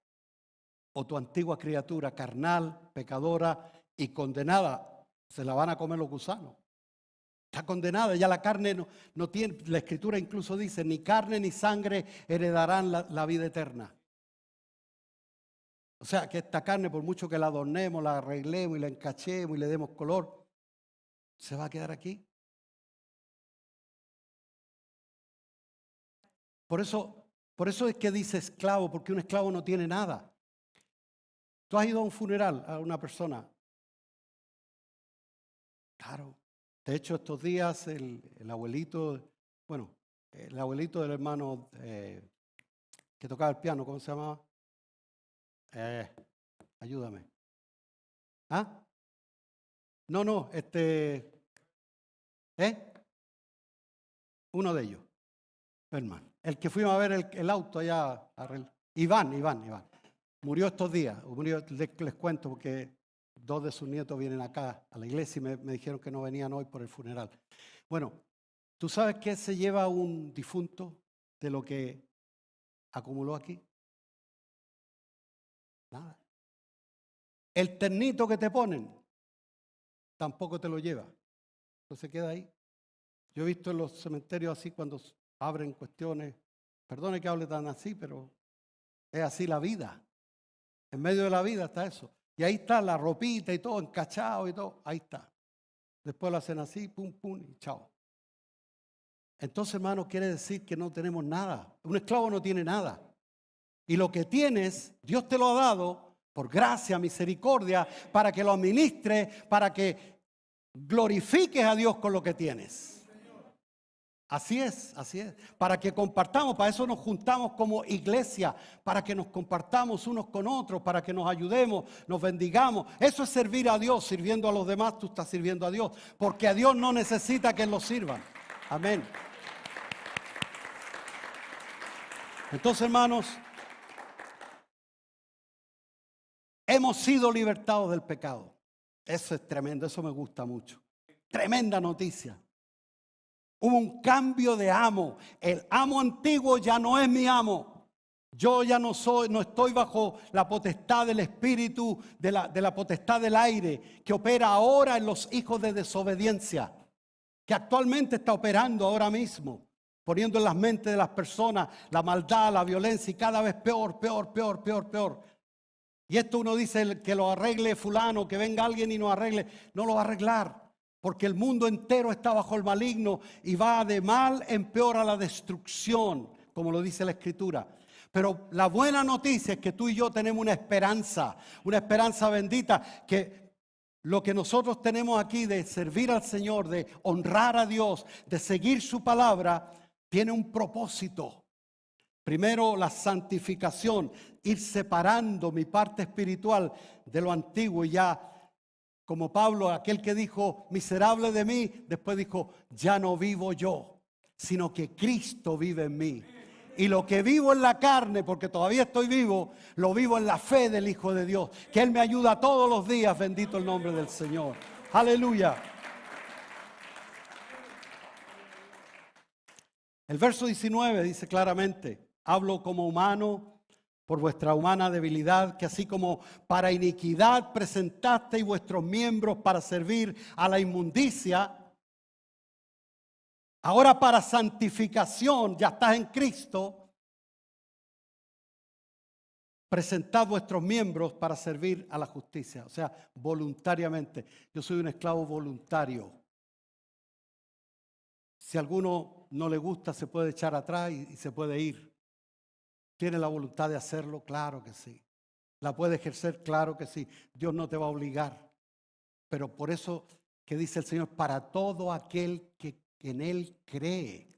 o tu antigua criatura carnal, pecadora y condenada, se la van a comer los gusanos. Está condenada, ya la carne no tiene, la Escritura incluso dice, ni carne ni sangre heredarán la vida eterna. O sea que esta carne, por mucho que la adornemos, la arreglemos y la encachemos y le demos color, se va a quedar aquí. Por eso es que dice esclavo, porque un esclavo no tiene nada. Tú has ido a un funeral a una persona. Claro. De hecho, estos días el abuelito, bueno, el abuelito del hermano que tocaba el piano, ¿cómo se llamaba? Ayúdame. ¿Ah? No, uno de ellos, hermano. El que fuimos a ver el auto allá, Iván. Murió estos días. Les cuento porque 2 de sus nietos vienen acá a la iglesia y me dijeron que no venían hoy por el funeral. Bueno, ¿tú sabes qué se lleva un difunto de lo que acumuló aquí? Nada. El ternito que te ponen tampoco te lo lleva. Entonces queda ahí. Yo he visto en los cementerios así cuando abren cuestiones. Perdone que hable tan así, pero es así la vida. En medio de la vida está eso. Y ahí está la ropita y todo, encachado y todo. Ahí está. Después lo hacen así, pum, pum, y chao. Entonces, hermano, quiere decir que no tenemos nada. Un esclavo no tiene nada. Y lo que tienes, Dios te lo ha dado por gracia, misericordia, para que lo administres, para que glorifiques a Dios con lo que tienes. Así es. Para que compartamos, para eso nos juntamos como iglesia, para que nos compartamos unos con otros, para que nos ayudemos, nos bendigamos. Eso es servir a Dios, sirviendo a los demás, tú estás sirviendo a Dios, porque a Dios no necesita que lo sirvan. Amén. Entonces, hermanos, hemos sido libertados del pecado. Eso es tremendo, eso me gusta mucho. Tremenda noticia. Hubo un cambio de amo. El amo antiguo ya no es mi amo. Yo ya no estoy bajo la potestad del espíritu, de la potestad del aire, que opera ahora en los hijos de desobediencia, que actualmente está operando ahora mismo, poniendo en las mentes de las personas la maldad, la violencia y cada vez peor. Y esto uno dice que lo arregle fulano, que venga alguien y nos arregle. No lo va a arreglar. Porque el mundo entero está bajo el maligno y va de mal en peor a la destrucción, como lo dice la Escritura. Pero la buena noticia es que tú y yo tenemos una esperanza bendita, que lo que nosotros tenemos aquí de servir al Señor, de honrar a Dios, de seguir su palabra, tiene un propósito. Primero, la santificación, ir separando mi parte espiritual de lo antiguo y ya. Como Pablo, aquel que dijo, miserable de mí, después dijo, ya no vivo yo, sino que Cristo vive en mí. Y lo que vivo en la carne, porque todavía estoy vivo, lo vivo en la fe del Hijo de Dios, que Él me ayuda todos los días, bendito el nombre del Señor. Aleluya. El verso 19 dice claramente, hablo como humano, por vuestra humana debilidad, que así como para iniquidad presentasteis vuestros miembros para servir a la inmundicia, ahora para santificación, ya estás en Cristo, presentad vuestros miembros para servir a la justicia. O sea, voluntariamente. Yo soy un esclavo voluntario. Si a alguno no le gusta, se puede echar atrás y se puede ir. ¿Tiene la voluntad de hacerlo? Claro que sí. ¿La puede ejercer? Claro que sí. Dios no te va a obligar. Pero por eso que dice el Señor, para todo aquel que en Él cree.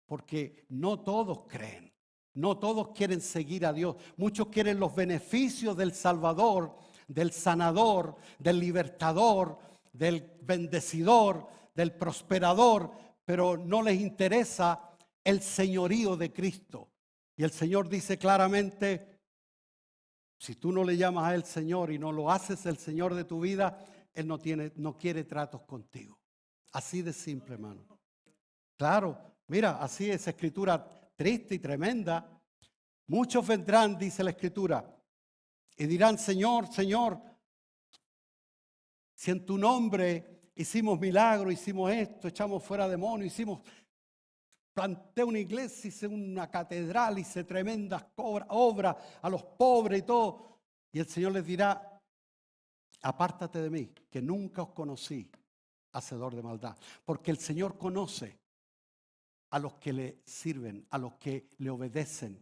Porque no todos creen. No todos quieren seguir a Dios. Muchos quieren los beneficios del Salvador, del sanador, del libertador, del bendecidor, del prosperador, pero no les interesa el señorío de Cristo. Y el Señor dice claramente, si tú no le llamas a Él Señor y no lo haces el Señor de tu vida, Él no quiere tratos contigo. Así de simple, hermano. Claro, mira, así es escritura triste y tremenda. Muchos vendrán, dice la Escritura, y dirán, Señor, Señor, si en tu nombre hicimos milagros, hicimos esto, echamos fuera demonios, planté una iglesia, hice una catedral, hice tremendas obras a los pobres y todo. Y el Señor les dirá, apártate de mí, que nunca os conocí, hacedor de maldad. Porque el Señor conoce a los que le sirven, a los que le obedecen.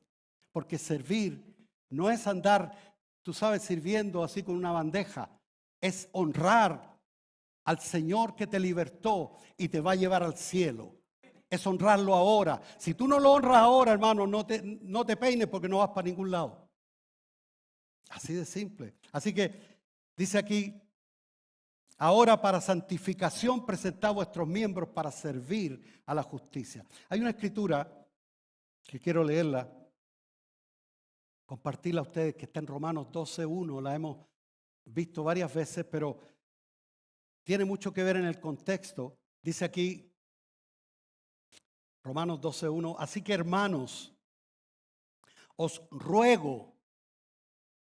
Porque servir no es andar, tú sabes, sirviendo así con una bandeja. Es honrar al Señor que te libertó y te va a llevar al cielo. Es honrarlo ahora. Si tú no lo honras ahora, hermano, no te peines porque no vas para ningún lado. Así de simple. Así que dice aquí, ahora para santificación presentad vuestros miembros para servir a la justicia. Hay una escritura que quiero leerla, compartirla a ustedes, que está en Romanos 12:1. La hemos visto varias veces, pero tiene mucho que ver en el contexto. Dice aquí, Romanos 12:1, así que hermanos, os ruego,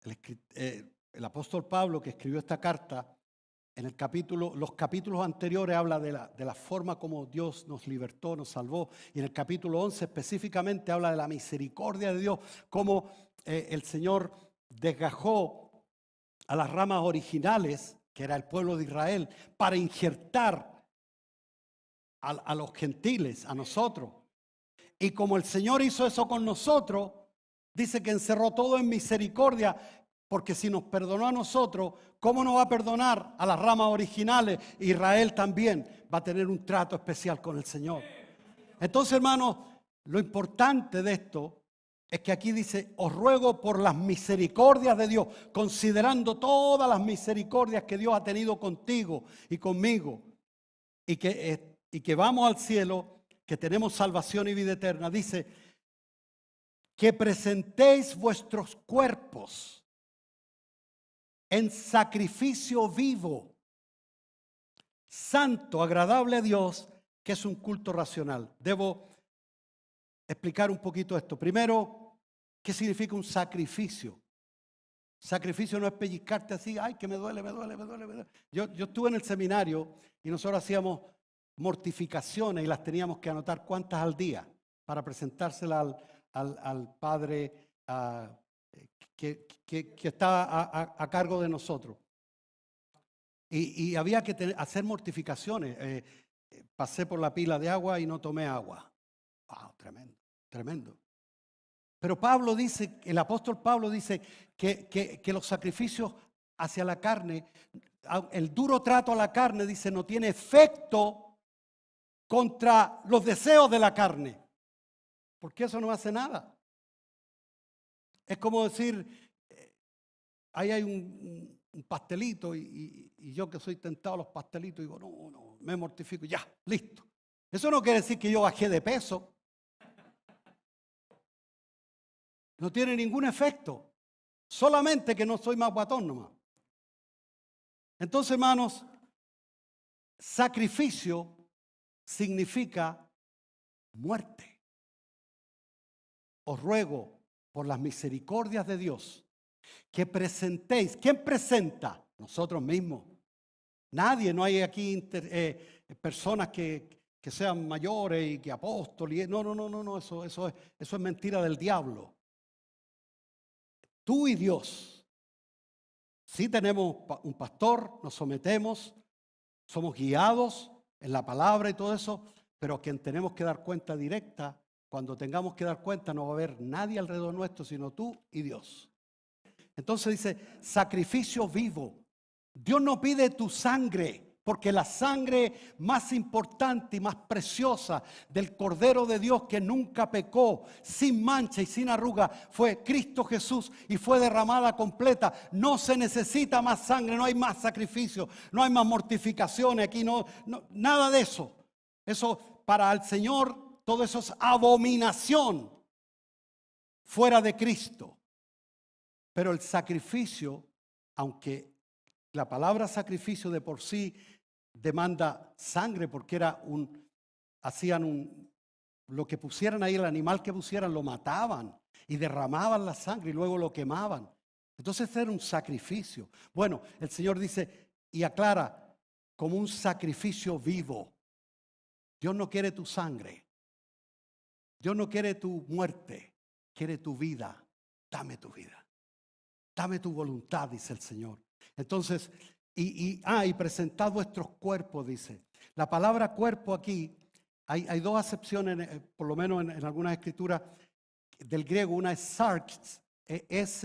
el apóstol Pablo que escribió esta carta, los capítulos anteriores habla de la forma como Dios nos libertó, nos salvó. Y en el capítulo 11 específicamente habla de la misericordia de Dios, cómo el Señor desgajó a las ramas originales, que era el pueblo de Israel, para injertar a los gentiles, a nosotros. Y como el Señor hizo eso con nosotros, dice que encerró todo en misericordia. Porque si nos perdonó a nosotros, ¿cómo no va a perdonar a las ramas originales? Israel también va a tener un trato especial con el Señor. Entonces, hermanos, lo importante de esto es que aquí dice, os ruego por las misericordias de Dios, considerando todas las misericordias que Dios ha tenido contigo y conmigo, y que vamos al cielo, que tenemos salvación y vida eterna. Dice, que presentéis vuestros cuerpos en sacrificio vivo, santo, agradable a Dios, que es un culto racional. Debo explicar un poquito esto. Primero, ¿qué significa un sacrificio? Sacrificio no es pellizcarte así, ay, que me duele, me duele, me duele, me duele. Yo estuve en el seminario y nosotros hacíamos mortificaciones y las teníamos que anotar cuántas al día para presentárselas al padre que estaba a cargo de nosotros. Y había que hacer mortificaciones. Pasé por la pila de agua y no tomé agua. Wow, tremendo, tremendo. Pero Pablo dice, el apóstol Pablo dice que los sacrificios hacia la carne, el duro trato a la carne, dice, no tiene efecto contra los deseos de la carne. Porque eso no hace nada. Es como decir, ahí hay un pastelito y yo que soy tentado a los pastelitos digo, no, me mortifico, ya, listo. Eso no quiere decir que yo bajé de peso. No tiene ningún efecto. Solamente que no soy más guatón nomás. Entonces, hermanos, sacrificio significa muerte. Os ruego por las misericordias de Dios que presentéis. ¿Quién presenta? Nosotros mismos. Nadie, no hay aquí personas que sean mayores y que apóstoles. No, eso es mentira del diablo. tú y Dios. Sí tenemos un pastor, nos sometemos, somos guiados en la palabra y todo eso, pero a quien tenemos que dar cuenta directa, cuando tengamos que dar cuenta no va a haber nadie alrededor nuestro, sino tú y Dios. Entonces dice, sacrificio vivo. Dios no pide tu sangre, porque la sangre más importante y más preciosa del Cordero de Dios que nunca pecó, sin mancha y sin arruga, fue Cristo Jesús y fue derramada completa. No se necesita más sangre, no hay más sacrificio, no hay más mortificaciones aquí, no, nada de eso. Eso para el Señor, todo eso es abominación fuera de Cristo. Pero el sacrificio, aunque la palabra sacrificio de por sí demanda sangre, porque lo que pusieran ahí, el animal que pusieran, lo mataban y derramaban la sangre y luego lo quemaban. Entonces era un sacrificio. Bueno, el Señor dice y aclara, como un sacrificio vivo. Dios no quiere tu sangre. Dios no quiere tu muerte, quiere tu vida. Dame tu vida. Dame tu voluntad, dice el Señor. Entonces, y presentad vuestros cuerpos, dice. La palabra cuerpo aquí, hay dos acepciones, por lo menos en algunas escrituras del griego. Una es sarx, S-A-R-X,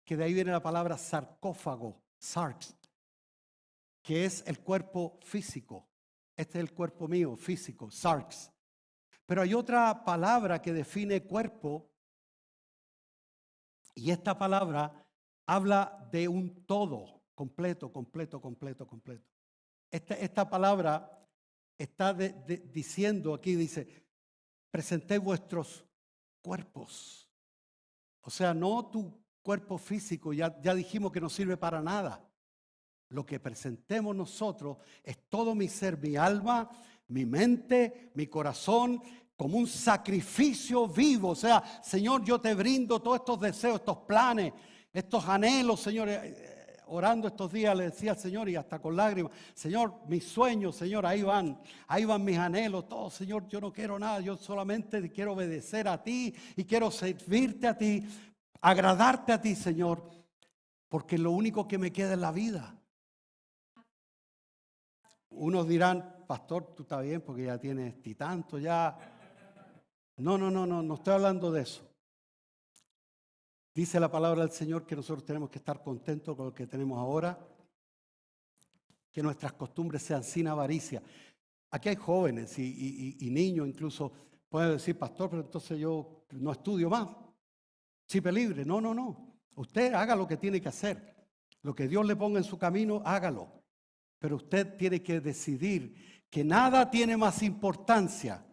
que de ahí viene la palabra sarcófago, sarx, que es el cuerpo físico. Este es el cuerpo mío, físico, sarx. Pero hay otra palabra que define cuerpo, y esta palabra habla de un todo, completo. Esta palabra está diciendo aquí, dice, presenté vuestros cuerpos. O sea, no tu cuerpo físico, ya dijimos que no sirve para nada. Lo que presentemos nosotros es todo mi ser, mi alma, mi mente, mi corazón, como un sacrificio vivo. O sea, Señor, yo te brindo todos estos deseos, estos planes, estos anhelos, Señor. Orando estos días le decía al Señor y hasta con lágrimas, Señor, mis sueños, Señor, ahí van mis anhelos, todo, Señor, yo no quiero nada, yo solamente quiero obedecer a ti y quiero servirte a ti, agradarte a ti, Señor, porque lo único que me queda es la vida. Unos dirán, pastor, tú estás bien porque ya tienes tanto, ya. No estoy hablando de eso. Dice la palabra del Señor que nosotros tenemos que estar contentos con lo que tenemos ahora, que nuestras costumbres sean sin avaricia. Aquí hay jóvenes y niños incluso pueden decir, pastor, pero entonces yo no estudio más. Chipe libre. No. Usted haga lo que tiene que hacer. Lo que Dios le ponga en su camino, hágalo. Pero usted tiene que decidir que nada tiene más importancia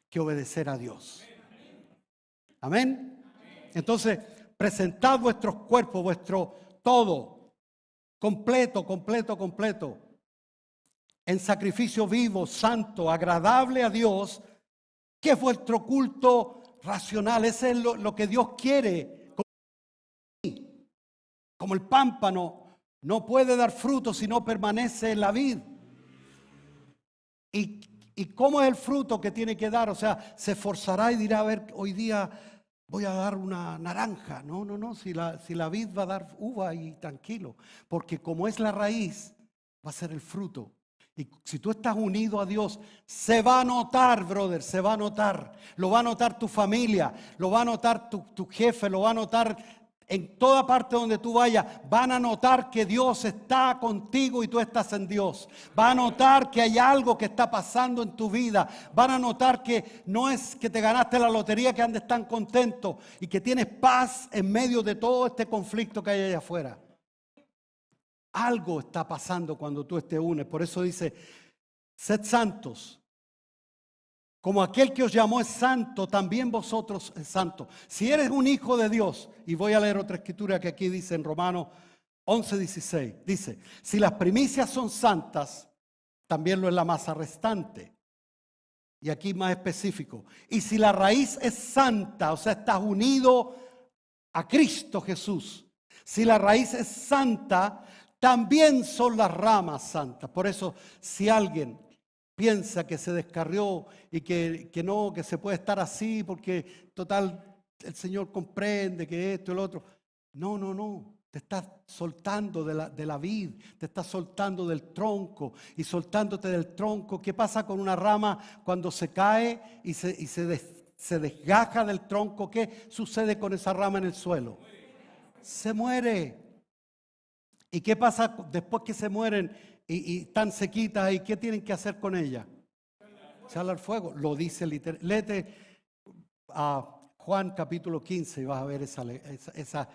que obedecer a Dios. Amén. Entonces, presentad vuestros cuerpos, vuestro todo, completo, en sacrificio vivo, santo, agradable a Dios, que es vuestro culto racional. Ese es lo que Dios quiere. Como el pámpano no puede dar fruto si no permanece en la vid. ¿Y cómo es el fruto que tiene que dar? O sea, se esforzará y dirá, a ver, hoy día voy a dar una naranja. No, si la vid va a dar uva y tranquilo. Porque como es la raíz, va a ser el fruto. Y si tú estás unido a Dios, se va a notar, brother, se va a notar. Lo va a notar tu familia, lo va a notar tu jefe, lo va a notar en toda parte donde tú vayas. Van a notar que Dios está contigo y tú estás en Dios. Van a notar que hay algo que está pasando en tu vida. Van a notar que no es que te ganaste la lotería, que andes tan contento y que tienes paz en medio de todo este conflicto que hay allá afuera. Algo está pasando cuando tú te unes. Por eso dice, sed santos. Como aquel que os llamó es santo, también vosotros es santo. Si eres un hijo de Dios, y voy a leer otra escritura que aquí dice en Romanos 11:16, dice, si las primicias son santas, también lo es la masa restante. Y aquí más específico, y si la raíz es santa, o sea, estás unido a Cristo Jesús. Si la raíz es santa, también son las ramas santas. Por eso, si alguien piensa que se descarrió y que no, que se puede estar así porque total el Señor comprende que esto y lo otro. No, no, no. Te estás soltando de la vid, te estás soltando del tronco y soltándote del tronco. ¿Qué pasa con una rama cuando se cae y se desgaja del tronco? ¿Qué sucede con esa rama en el suelo? Se muere. ¿Y qué pasa después que se mueren y están sequitas? ¿Y qué tienen que hacer con ellas? Echarle al fuego. Lo dice literal. Léete a Juan capítulo 15 y vas a ver esa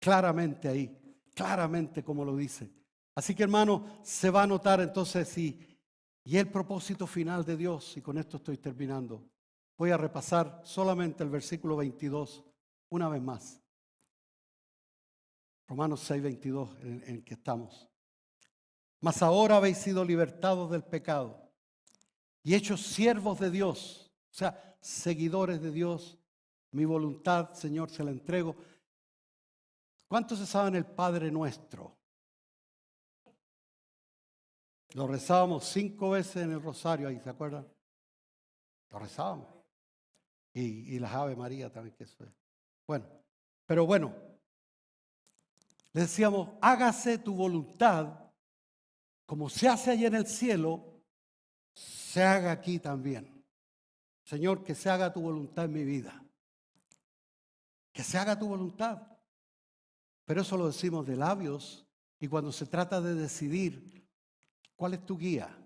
claramente ahí, claramente como lo dice. Así que hermano, se va a notar entonces y el propósito final de Dios, y con esto estoy terminando. Voy a repasar solamente el versículo 22 una vez más. Romanos 6, 22 en el que estamos. Mas ahora habéis sido libertados del pecado y hechos siervos de Dios, o sea, seguidores de Dios. Mi voluntad, Señor, se la entrego. ¿Cuántos se saben el Padre Nuestro? Lo rezábamos 5 veces en el rosario ahí, ¿se acuerdan? Lo rezábamos. Y las Ave María también, que eso es. Bueno, pero bueno, le decíamos, hágase tu voluntad, como se hace allá en el cielo, se haga aquí también. Señor, que se haga tu voluntad en mi vida. Que se haga tu voluntad. Pero eso lo decimos de labios y cuando se trata de decidir cuál es tu guía.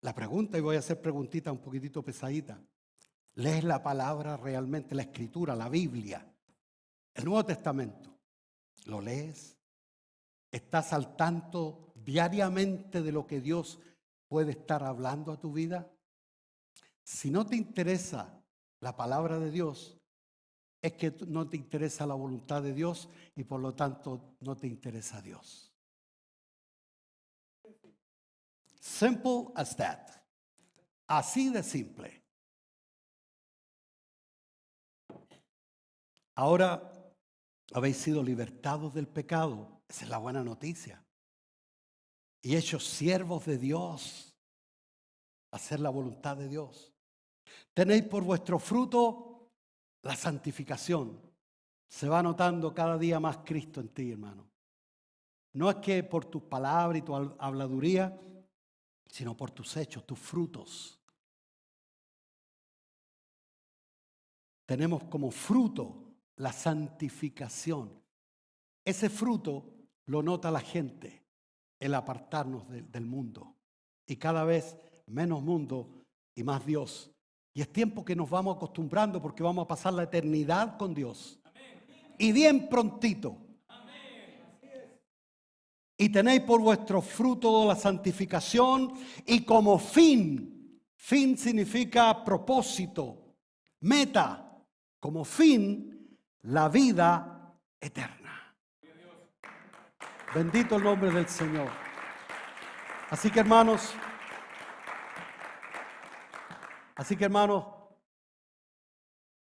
La pregunta, y voy a hacer preguntita un poquitito pesadita. ¿Lees la palabra realmente, la escritura, la Biblia, el Nuevo Testamento? ¿Lo lees? ¿Estás al tanto diariamente de lo que Dios puede estar hablando a tu vida? Si no te interesa la palabra de Dios, es que no te interesa la voluntad de Dios y por lo tanto no te interesa Dios. Simple as that. Así de simple. Ahora habéis sido libertados del pecado. Esa es la buena noticia. Y hechos siervos de Dios. Hacer la voluntad de Dios. Tenéis por vuestro fruto la santificación. Se va notando cada día más Cristo en ti, hermano. No es que por tus palabras y tu habladuría, sino por tus hechos, tus frutos. Tenemos como fruto la santificación. Ese fruto lo nota la gente, el apartarnos del mundo. Y cada vez menos mundo y más Dios. Y es tiempo que nos vamos acostumbrando porque vamos a pasar la eternidad con Dios. Y bien prontito. Y tenéis por vuestro fruto la santificación y como fin significa propósito, meta, como fin la vida eterna. Bendito el nombre del Señor. Así que hermanos,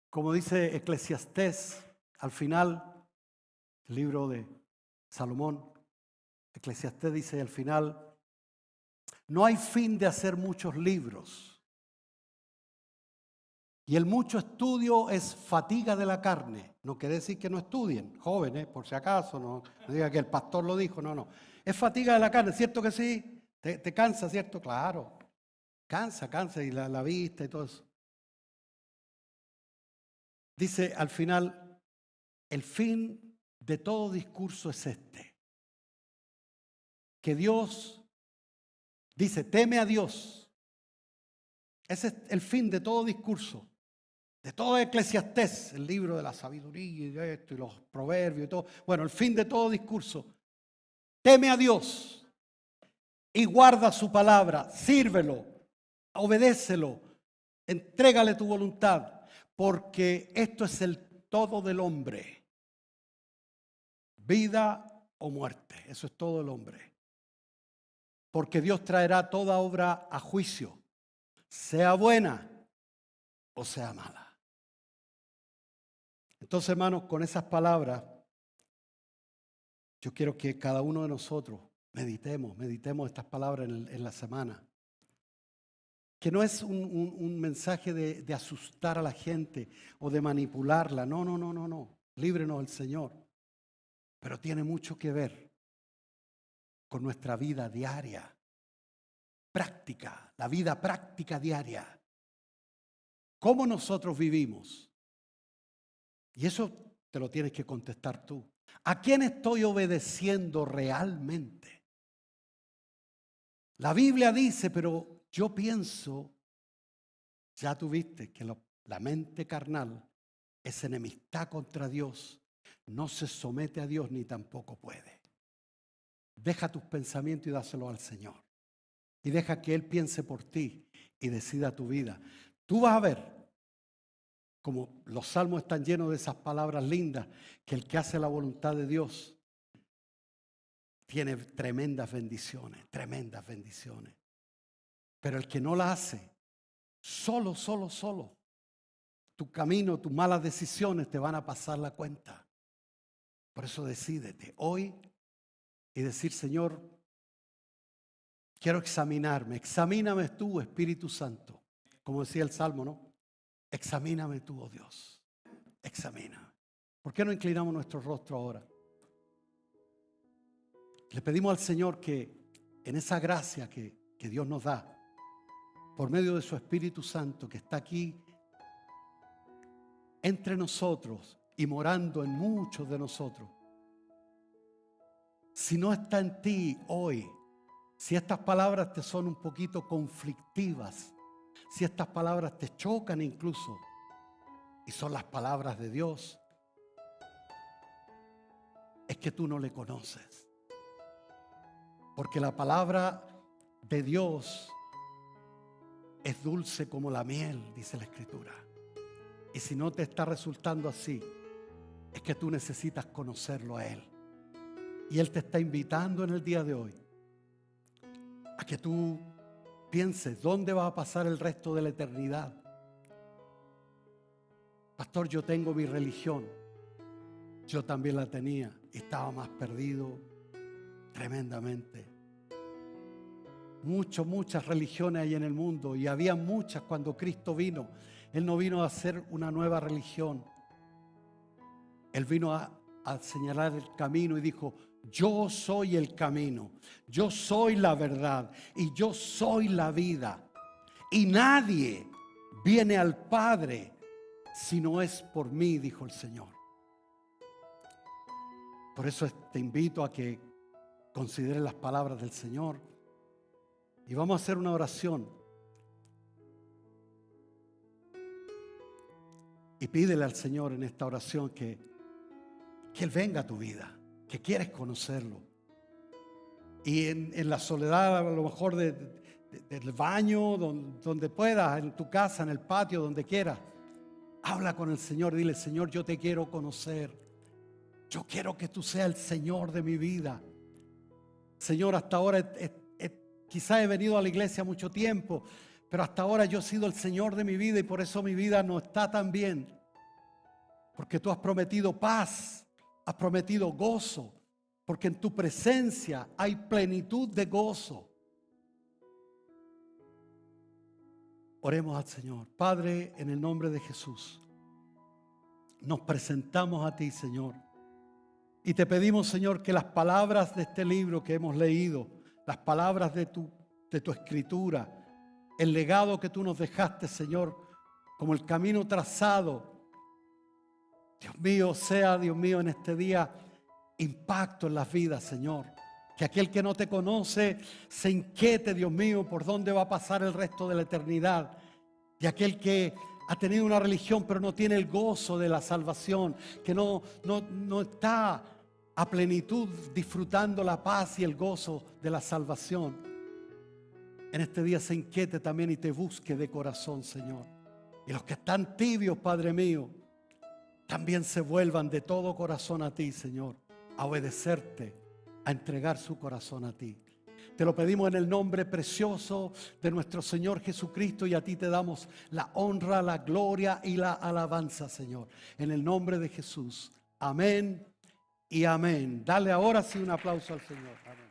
como dice Eclesiastés al final, el libro de Salomón, Eclesiastés dice al final, no hay fin de hacer muchos libros y el mucho estudio es fatiga de la carne. No quiere decir que no estudien, jóvenes, por si acaso, no diga que el pastor lo dijo, no. Es fatiga de la carne, ¿cierto que sí? Te cansa, ¿cierto? Claro, cansa y la vista y todo eso. Dice al final, el fin de todo discurso es este. Que Dios dice, teme a Dios. Ese es el fin de todo discurso. De todo Eclesiastés, el libro de la sabiduría y de esto, y los proverbios y todo. Bueno, el fin de todo discurso. Teme a Dios y guarda su palabra. Sírvelo, obedécelo, entrégale tu voluntad. Porque esto es el todo del hombre. Vida o muerte, eso es todo el hombre. Porque Dios traerá toda obra a juicio, sea buena o sea mala. Entonces, hermanos, con esas palabras, yo quiero que cada uno de nosotros meditemos estas palabras en la semana. que no es un mensaje de asustar a la gente o de manipularla. No, no, no, no, no. Líbrenos el Señor. Pero tiene mucho que ver con nuestra vida diaria, práctica, la vida práctica diaria. ¿Cómo nosotros vivimos? Y eso te lo tienes que contestar tú. ¿A quién estoy obedeciendo realmente? La Biblia dice, pero yo pienso, ya tuviste que la mente carnal es enemistad contra Dios, no se somete a Dios ni tampoco puede. Deja tus pensamientos y dáselos al Señor. Y deja que Él piense por ti y decida tu vida. Tú vas a ver, como los salmos están llenos de esas palabras lindas, que el que hace la voluntad de Dios tiene tremendas bendiciones, tremendas bendiciones. Pero el que no la hace, solo, tu camino, tus malas decisiones te van a pasar la cuenta. Por eso decídete hoy y decir, Señor, quiero examinarme. Examíname tú, Espíritu Santo. Como decía el Salmo, ¿no? Examíname tú, oh Dios. Examíname. ¿Por qué no inclinamos nuestro rostro ahora? Le pedimos al Señor que en esa gracia que Dios nos da, por medio de su Espíritu Santo que está aquí entre nosotros y morando en muchos de nosotros. Si no está en ti hoy, si estas palabras te son un poquito conflictivas, si estas palabras te chocan incluso, y son las palabras de Dios, es que tú no le conoces. Porque la palabra de Dios es dulce como la miel, dice la Escritura. Y si no te está resultando así, es que tú necesitas conocerlo a Él. Y Él te está invitando en el día de hoy a que tú pienses dónde va a pasar el resto de la eternidad. Pastor, yo tengo mi religión. Yo también la tenía y estaba más perdido tremendamente. Muchas religiones hay en el mundo y había muchas cuando Cristo vino. Él no vino a hacer una nueva religión. Él vino a señalar el camino y dijo, yo soy el camino, yo soy la verdad y yo soy la vida. Y nadie viene al Padre si no es por mí, dijo el Señor. Por eso te invito a que consideres las palabras del Señor. Y vamos a hacer una oración. Y pídele al Señor en esta oración que Él venga a tu vida, que quieres conocerlo. Y en la soledad, a lo mejor del baño, donde puedas, en tu casa, en el patio, donde quieras, habla con el Señor. Dile, Señor, yo te quiero conocer. Yo quiero que tú seas el Señor de mi vida. Señor, hasta ahora quizás he venido a la iglesia mucho tiempo, pero hasta ahora yo he sido el Señor de mi vida y por eso mi vida no está tan bien. Porque tú has prometido paz, has prometido gozo, porque en tu presencia hay plenitud de gozo. Oremos al Señor. Padre, en el nombre de Jesús, nos presentamos a ti, Señor. Y te pedimos, Señor, que las palabras de este libro que hemos leído, las palabras de tu escritura, el legado que tú nos dejaste, Señor, como el camino trazado, Dios mío, sea, Dios mío, en este día impacto en las vidas, Señor. Que aquel que no te conoce se inquiete, Dios mío, por dónde va a pasar el resto de la eternidad. Y aquel que ha tenido una religión pero no tiene el gozo de la salvación, que no está a plenitud disfrutando la paz y el gozo de la salvación, en este día se inquiete también y te busque de corazón, Señor. Y los que están tibios, Padre mío, también se vuelvan de todo corazón a ti, Señor, a obedecerte, a entregar su corazón a ti. Te lo pedimos en el nombre precioso de nuestro Señor Jesucristo y a ti te damos la honra, la gloria y la alabanza, Señor. En el nombre de Jesús. Amén y amén. Dale ahora sí un aplauso al Señor. Amén.